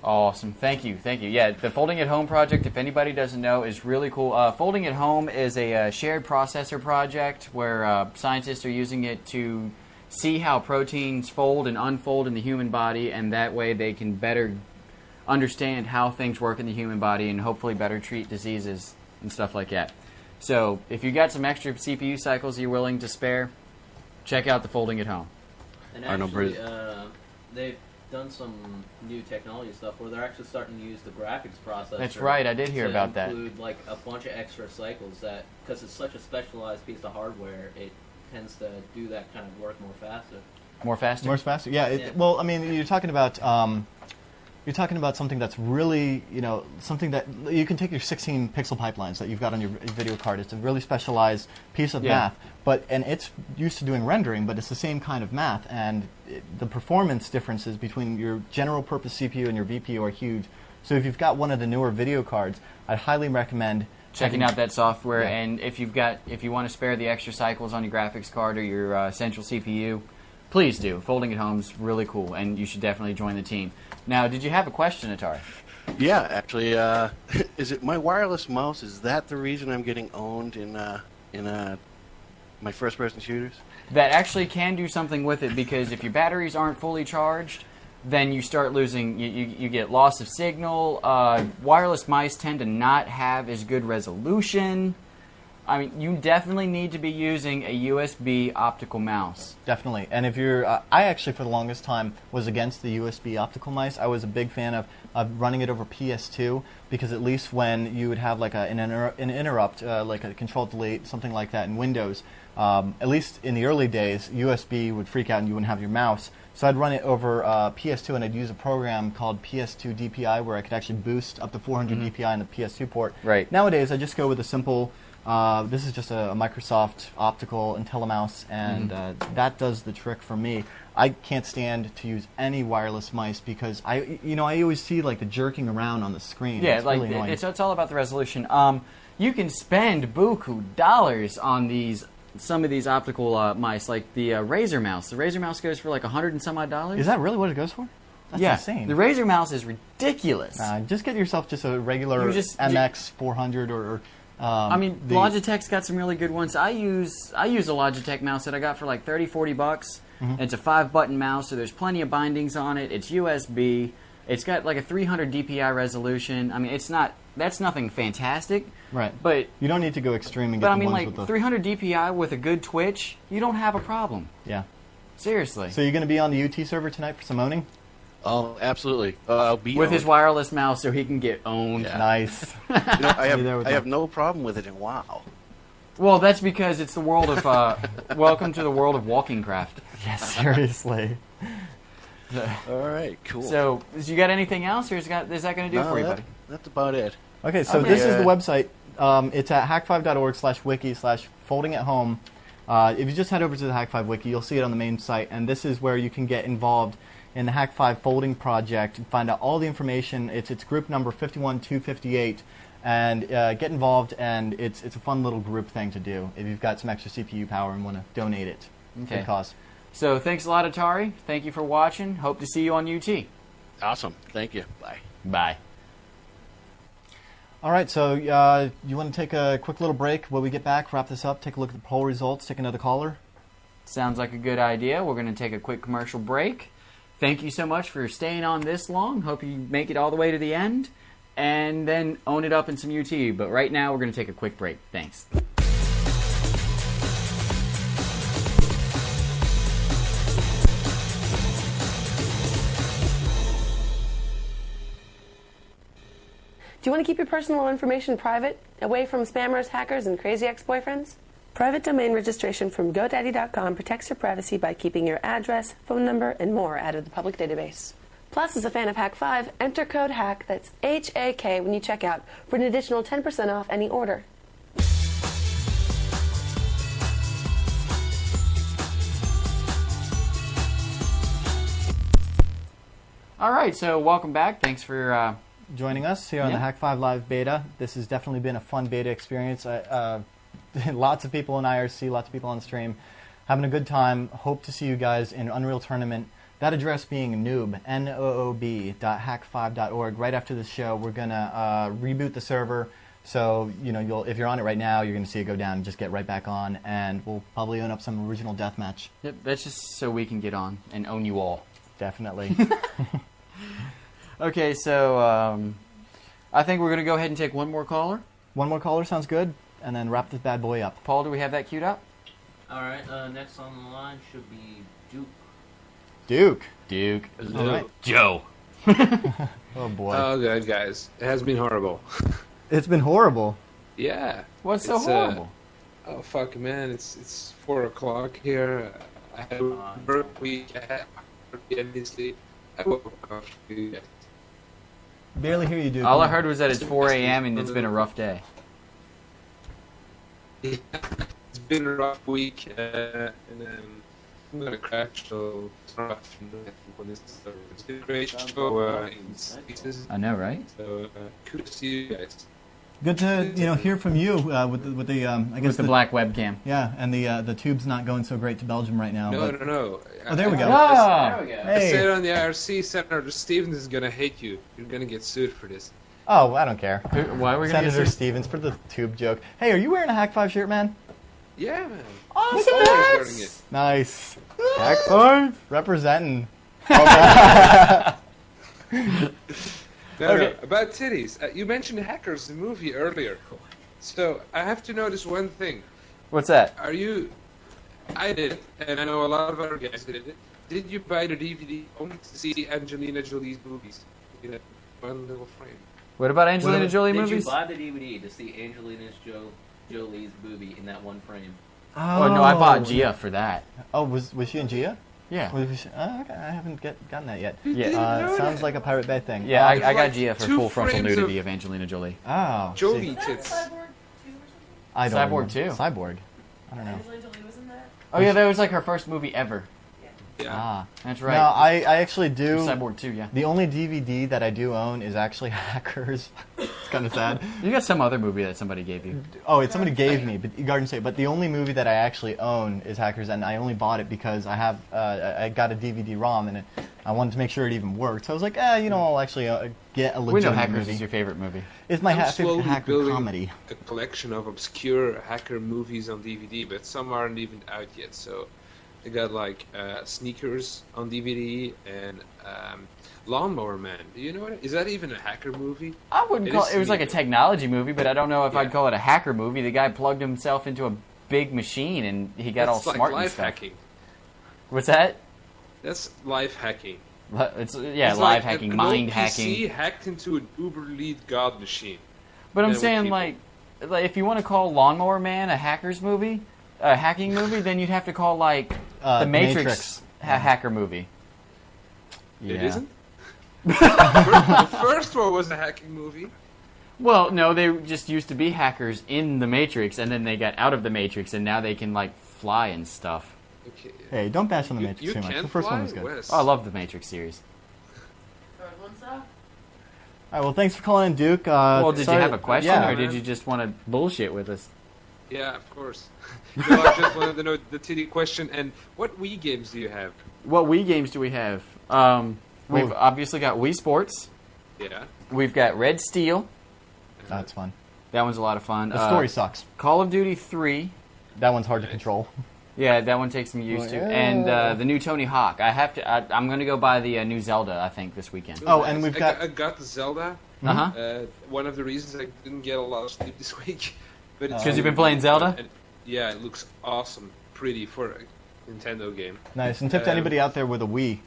Awesome. Thank you. Yeah, the Folding at Home project, if anybody doesn't know, is really cool. Folding at Home is a shared processor project where scientists are using it to see how proteins fold and unfold in the human body, and that way they can better understand how things work in the human body and hopefully better treat diseases and stuff like that. So if you got some extra CPU cycles you're willing to spare, check out the Folding at Home. And are no actually, bridges. they've done some new technology stuff where they're actually starting to use the graphics processor. That's right, I did hear about that. To include like a bunch of extra cycles that, because it's such a specialized piece of hardware, it tends to do that kind of work more faster. More faster? More faster? Yeah. Yeah. Well, I mean, you're talking about something that's really, something that you can take your 16 pixel pipelines that you've got on your video card. It's a really specialized piece of math, and it's used to doing rendering, but it's the same kind of math, and the performance differences between your general purpose CPU and your VPU are huge. So if you've got one of the newer video cards, I'd highly recommend checking out that software. Yeah. And if you want to spare the extra cycles on your graphics card or your central CPU, please do. Folding at home is really cool, and you should definitely join the team. Now, did you have a question, Atari? Yeah, actually, is it my wireless mouse? Is that the reason I'm getting owned in my first-person shooters? That actually can do something with it, because if your batteries aren't fully charged, then you start losing. You get loss of signal. Wireless mice tend to not have as good resolution. I mean, you definitely need to be using a USB optical mouse. Definitely. And if you're, I actually for the longest time was against the USB optical mice. I was a big fan of running it over PS2, because at least when you would have like an interrupt, like a control delete, something like that in Windows, at least in the early days, USB would freak out and you wouldn't have your mouse. So I'd run it over PS2, and I'd use a program called PS2 DPI where I could actually boost up to 400 DPI in the PS2 port. Right. Nowadays, I just go with a simple. This is just a Microsoft optical IntelliMouse, and that does the trick for me. I can't stand to use any wireless mice because I always see like the jerking around on the screen. Yeah, it's like really annoying. it's all about the resolution. You can spend buku dollars on some of these optical mice, like the Razer mouse. The Razer mouse goes for like $100 and some odd. Is that really what it goes for? That's insane. The Razer mouse is ridiculous. Just get yourself just a regular MX 400 or. I mean, Logitech's got some really good ones. I use a Logitech mouse that I got for like $30-40. It's a 5-button mouse, so there's plenty of bindings on it. It's USB. It's got like a 300 DPI resolution. I mean, that's nothing fantastic. Right. But you don't need to go extreme and get. But I mean, like 300 DPI with a good twitch, you don't have a problem. Yeah. Seriously. So you're going to be on the UT server tonight for some owning? Oh, absolutely. I'll be with his wireless mouse, so he can get owned. Yeah. Nice. I have no problem with it in WoW. Well, that's because it's the world of welcome to the world of walking craft. Yes, seriously. All right, cool. So, you got anything else, or is that going to do for you, buddy? That's about it. Okay, so this is the website. It's at hak5.org/wiki/folding at home. If you just head over to the Hak5 wiki, you'll see it on the main site, and this is where you can get involved in the Hak5 folding project and find out all the information. It's group number 51258, and get involved, and it's a fun little group thing to do if you've got some extra CPU power and want to donate it to the cause. So thanks a lot, Atari. Thank you for watching. Hope to see you on UT. Awesome. Thank you. Bye. Bye. All right, so you want to take a quick little break? When we get back, wrap this up, take a look at the poll results, take another caller? Sounds like a good idea. We're going to take a quick commercial break. Thank you so much for staying on this long. Hope you make it all the way to the end, and then own it up in some UT. But right now, we're going to take a quick break. Thanks. Do you want to keep your personal information private, away from spammers, hackers, and crazy ex-boyfriends? Private domain registration from GoDaddy.com protects your privacy by keeping your address, phone number, and more out of the public database. Plus, as a fan of Hak5, enter code HACK, that's H-A-K, when you check out for an additional 10% off any order. All right, so welcome back. Thanks for joining us here on the Hak5 Live Beta. This has definitely been a fun beta experience. Lots of people in IRC, lots of people on stream, having a good time. Hope to see you guys in Unreal Tournament. That address being noob, noob.hak5.org. Right after this show, we're going to reboot the server. So, if you're on it right now, you're going to see it go down and just get right back on. And we'll probably own up some original deathmatch. Yep, that's just so we can get on and own you all. Definitely. Okay, so I think we're going to go ahead and take one more caller. One more caller sounds good. And then wrap this bad boy up. Paul, do we have that queued up? All right. Next on the line should be Djoek. Duke. All right. Joe. Oh boy. Oh, good guys. It has been horrible. It's been horrible. Yeah. What's so It's, horrible? Oh fuck, man! It's 4 o'clock here. I had a work week. Obviously, I woke up. Barely hear you, Duke. All I heard was that it's 4 a.m. and it's been a rough day. It's been a rough week, and I'm gonna crash. So it's rough. When it's been a great show in pieces. I know, right? So kudos to you guys. Good to hear from you with the I guess With the black webcam. Yeah, and the tube's not going so great to Belgium right now. No, but... no. Oh, there we go. There we go. I said on the IRC, Senator Stevens is gonna hate you. You're gonna get sued for this. Oh, I don't care. Why are we gonna Senator get sued? Stevens for the tube joke. Hey, are you wearing a Hak5 shirt, man? Yeah, man. Awesome. Always wearing it. Nice. Hak5 representing. No, about titties. You mentioned Hackers, the movie, earlier. So, I have to know this one thing. What's that? Are you... I did it, and I know a lot of other guys did it. Did you buy the DVD only to see Angelina Jolie's movies? In that one little frame. What about Angelina Jolie Did movies? you buy the DVD to see Angelina Jolie's movie in that one frame? Oh, no, I bought Gia for that. Oh, was she in Gia? Yeah. Okay, I haven't gotten that yet. Yeah. Sounds like a Pirate Bay thing. Yeah, I got like Gia for 2 full frontal frames nudity of Angelina Jolie. Oh. Jolie tits. I don't Cyborg know. 2. Cyborg. I don't know. Angelina Jolie was in that? Oh, yeah, that was like her first movie ever. Yeah. Ah. That's right. No, I actually do. Cyborg 2, yeah. The only DVD that I do own is actually Hackers. It's kind of sad. You got some other movie that somebody gave you. Oh, it's somebody gave me, but Garden State. But the only movie that I actually own is Hackers, and I only bought it because I have I got a DVD-ROM, and I wanted to make sure it even worked. So I was like, I'll actually get a legitimate We know Hackers movie. is your favorite movie. It's my I'm favorite slowly hacker building comedy. a collection of obscure hacker movies on DVD, but some aren't even out yet. So I got like Sneakers on DVD and Lawnmower Man. Do you know what? Is that even a hacker movie? I wouldn't call it. It was like a technology movie, but I don't know if I'd call it a hacker movie. The guy plugged himself into a big machine and he got all That's like smart and life stuff. hacking. What's that? That's life hacking. It's live like hacking, an mind old hacking. PC hacked into an uber lead god machine. But I'm And with saying, people. like, if you want to call Lawnmower Man a hacker's movie, a hacking movie, then you'd have to call like the Matrix hacker movie. It isn't. The first one was a hacking movie. Well, no, they just used to be hackers in the Matrix, and then they got out of the Matrix, and now they can like fly and stuff. Okay. Hey, don't bash on the Matrix you too much. can The first one was fly, good. Wes. Oh, I love the Matrix series. All right, well, thanks for calling in, Duke. Well, did you sorry- have a question, yeah. or did you just want to bullshit with us? Yeah, of course. No, I just wanted to know the titty question. And what Wii games do you have? What Wii games do we have? We've obviously got Wii Sports. Yeah. We've got Red Steel. That's fun. That one's a lot of fun. The story sucks. Call of Duty 3. That one's hard to control. Yeah, that one takes some used to. And the new Tony Hawk. I'm going to go buy the new Zelda, I think, this weekend. Oh, and we've got... I got the Zelda. Uh-huh. One of the reasons I didn't get a lot of sleep this week. But it's 'Cause you've been playing Zelda? And, yeah, it looks awesome. Pretty for a Nintendo game. Nice. And tip to anybody out there with a Wii,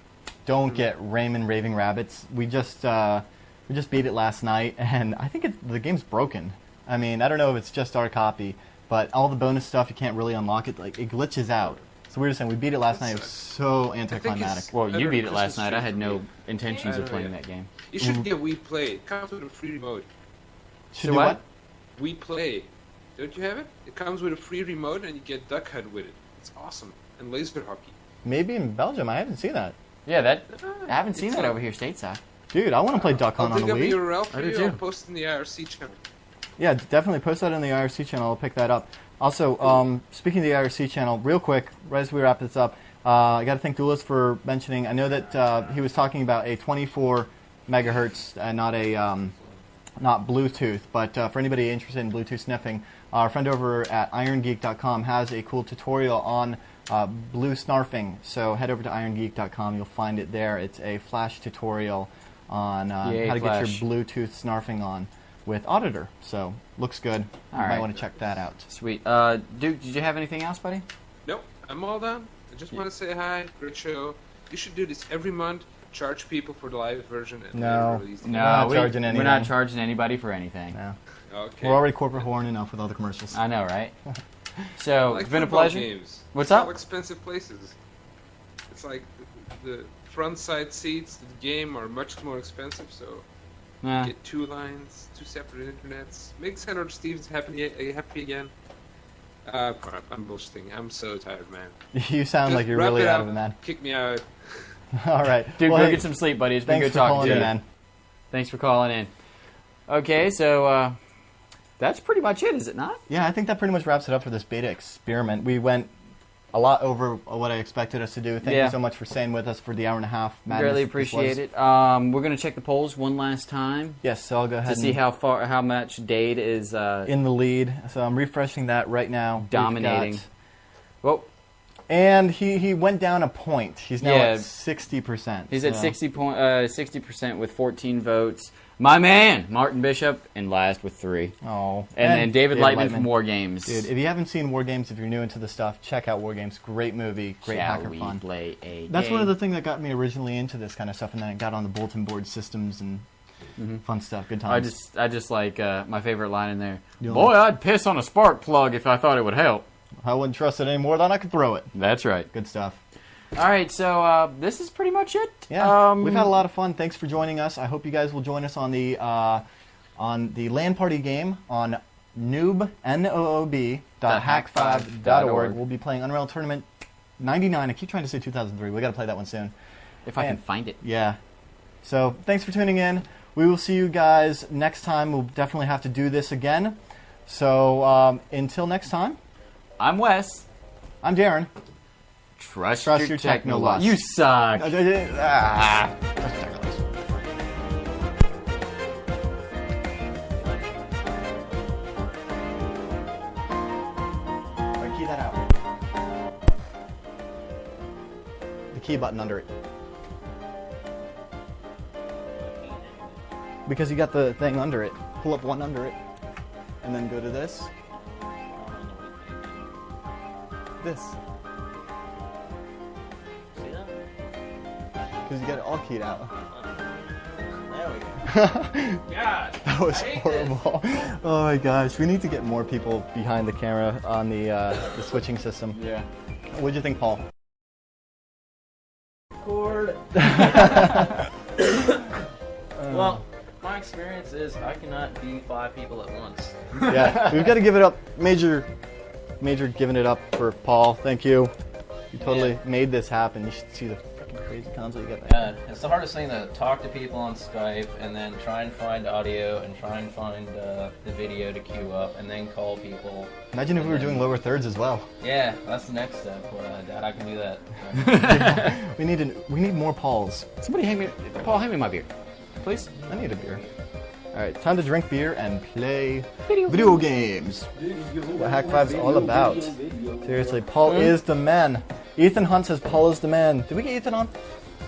don't get Rayman Raving Rabbits. We just beat it last night, and I think the game's broken. I mean, I don't know if it's just our copy, but all the bonus stuff, you can't really unlock it. Like, it glitches out. So we were just saying, we beat it last night. It was so anticlimactic. Well, you beat it last night. I had no intentions I of know, playing yeah. that game. You should get Wii Play. It comes with a free remote. Should do what? Wii Play. Don't you have it? It comes with a free remote and you get Duck Hunt with it. It's awesome. And laser hockey. Maybe in Belgium. I haven't seen that. Yeah, I haven't seen that over here stateside. Dude, I want to play Duck Hunt on I'll the dig up a Wii. URL for you. I'll post it in the IRC channel. Yeah, definitely post that in the IRC channel. I'll pick that up. Also, speaking of the IRC channel, real quick, right as we wrap this up, I got to thank Duelist for mentioning. I know that he was talking about a 24 megahertz, not Bluetooth, but for anybody interested in Bluetooth sniffing, our friend over at IronGeek.com has a cool tutorial on blue snarfing. So head over to IronGeek.com. You'll find it there. It's a flash tutorial on how to get your Bluetooth snarfing on with Auditor. So looks good. You might want to check that out. Sweet. Duke, did you have anything else, buddy? Nope, I'm all done. I just want to say hi. Great show. You should do this every month. Charge people for the live version and No. then release the No, We're not charging anything. we're not charging anybody for anything. No. Okay. We're already corporate horn enough with all the commercials. I know, right? So Like it's been a football pleasure. Games. What's It's all up? expensive places. It's like the front side seats to the game are much more expensive, so Yeah. get 2 lines, 2 separate internets. Make Senator Stevens happy again. Crap, I'm bullshitting. I'm so tired, man. You sound Just like you're wrap really it out up, of it, man. Kick me out. All right. Dude, Well, go hey, get some sleep, buddy. It's been thanks good for talking calling to in, you, man. Thanks for calling in. Okay, so that's pretty much it, is it not? Yeah, I think that pretty much wraps it up for this beta experiment. We went a lot over what I expected us to do. Thank you so much for staying with us for the hour and a half. Really appreciate it. We're going to check the polls one last time. Yes, so I'll go ahead to see how much Dade is in the lead. So I'm refreshing that right now. Dominating. Whoa. And he went down a point. He's now at 60%. He's at 60% with 14 votes. My man, Martin Bishop, in last with 3. Oh. And then David Lightman from War Games. Dude, if you haven't seen War Games, if you're new into the stuff, check out War Games. Great movie, great hacker fun. Play a That's game? one of the things that got me originally into this kind of stuff, and then I got on the bulletin board systems and fun stuff. Good times. I just like my favorite line in there. You Boy, I'd piss on a spark plug if I thought it would help. I wouldn't trust it any more than I could throw it. That's right. Good stuff. All right, so this is pretty much it. Yeah, we've had a lot of fun. Thanks for joining us. I hope you guys will join us on the LAN party game on noob.hak5.org. We'll be playing Unreal Tournament 99. I keep trying to say 2003. We got to play that one soon. If I can find it. Yeah. So thanks for tuning in. We will see you guys next time. We'll definitely have to do this again. So until next time. I'm Wes. I'm Darren. Trust your technolust. You suck. Key that out. The key button under it. Because you got the thing under it. Pull up one under it. And then go to this. This. See that? Because you got it all keyed out. There we go. God, that was horrible. Oh my gosh, we need to get more people behind the camera on the switching system. Yeah. What'd you think, Paul? Cord. Well, my experience is I cannot be 5 people at once. Yeah, we've got to give it up. Major giving it up for Paul. Thank you. You totally made this happen. You should see the freaking crazy console you got there. Yeah, it's the hardest thing to talk to people on Skype and then try and find audio and try and find the video to queue up and then call people. Imagine if we were doing lower thirds as well. Yeah, that's the next step. Dad, I can do that. We need more Pauls. Somebody hand me, Paul, hand me my beer, please. I need a beer. All right, time to drink beer and play video games. What Hak5 is all about. Seriously, Paul is the man. Ethan Hunt says Paul is the man. Did we get Ethan on?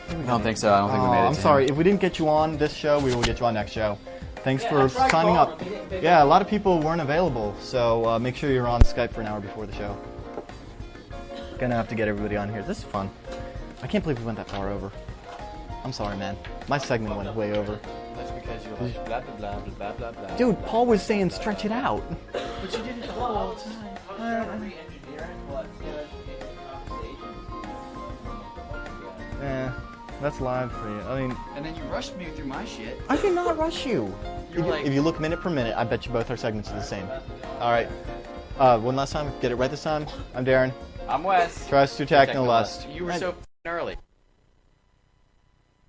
I don't think so. I don't think we made it. I'm sorry. If we didn't get you on this show, we will get you on next show. Thanks for signing up. Yeah, a lot of people weren't available, so make sure you're on Skype for an hour before the show. Gonna have to get everybody on here. This is fun. I can't believe we went that far over. I'm sorry, man. My segment went way over. That's because you're like blah blah blah blah blah blah. Dude, Paul was saying stretch it out. But you did it the whole time. That's live for you. I mean, and then you rushed me through my shit. I did not rush you. Like, if you look minute per minute, I bet you both our segments are the same. All right. One last time. Get it right this time. I'm Darren. I'm Wes. Trust your technolust. You were so early.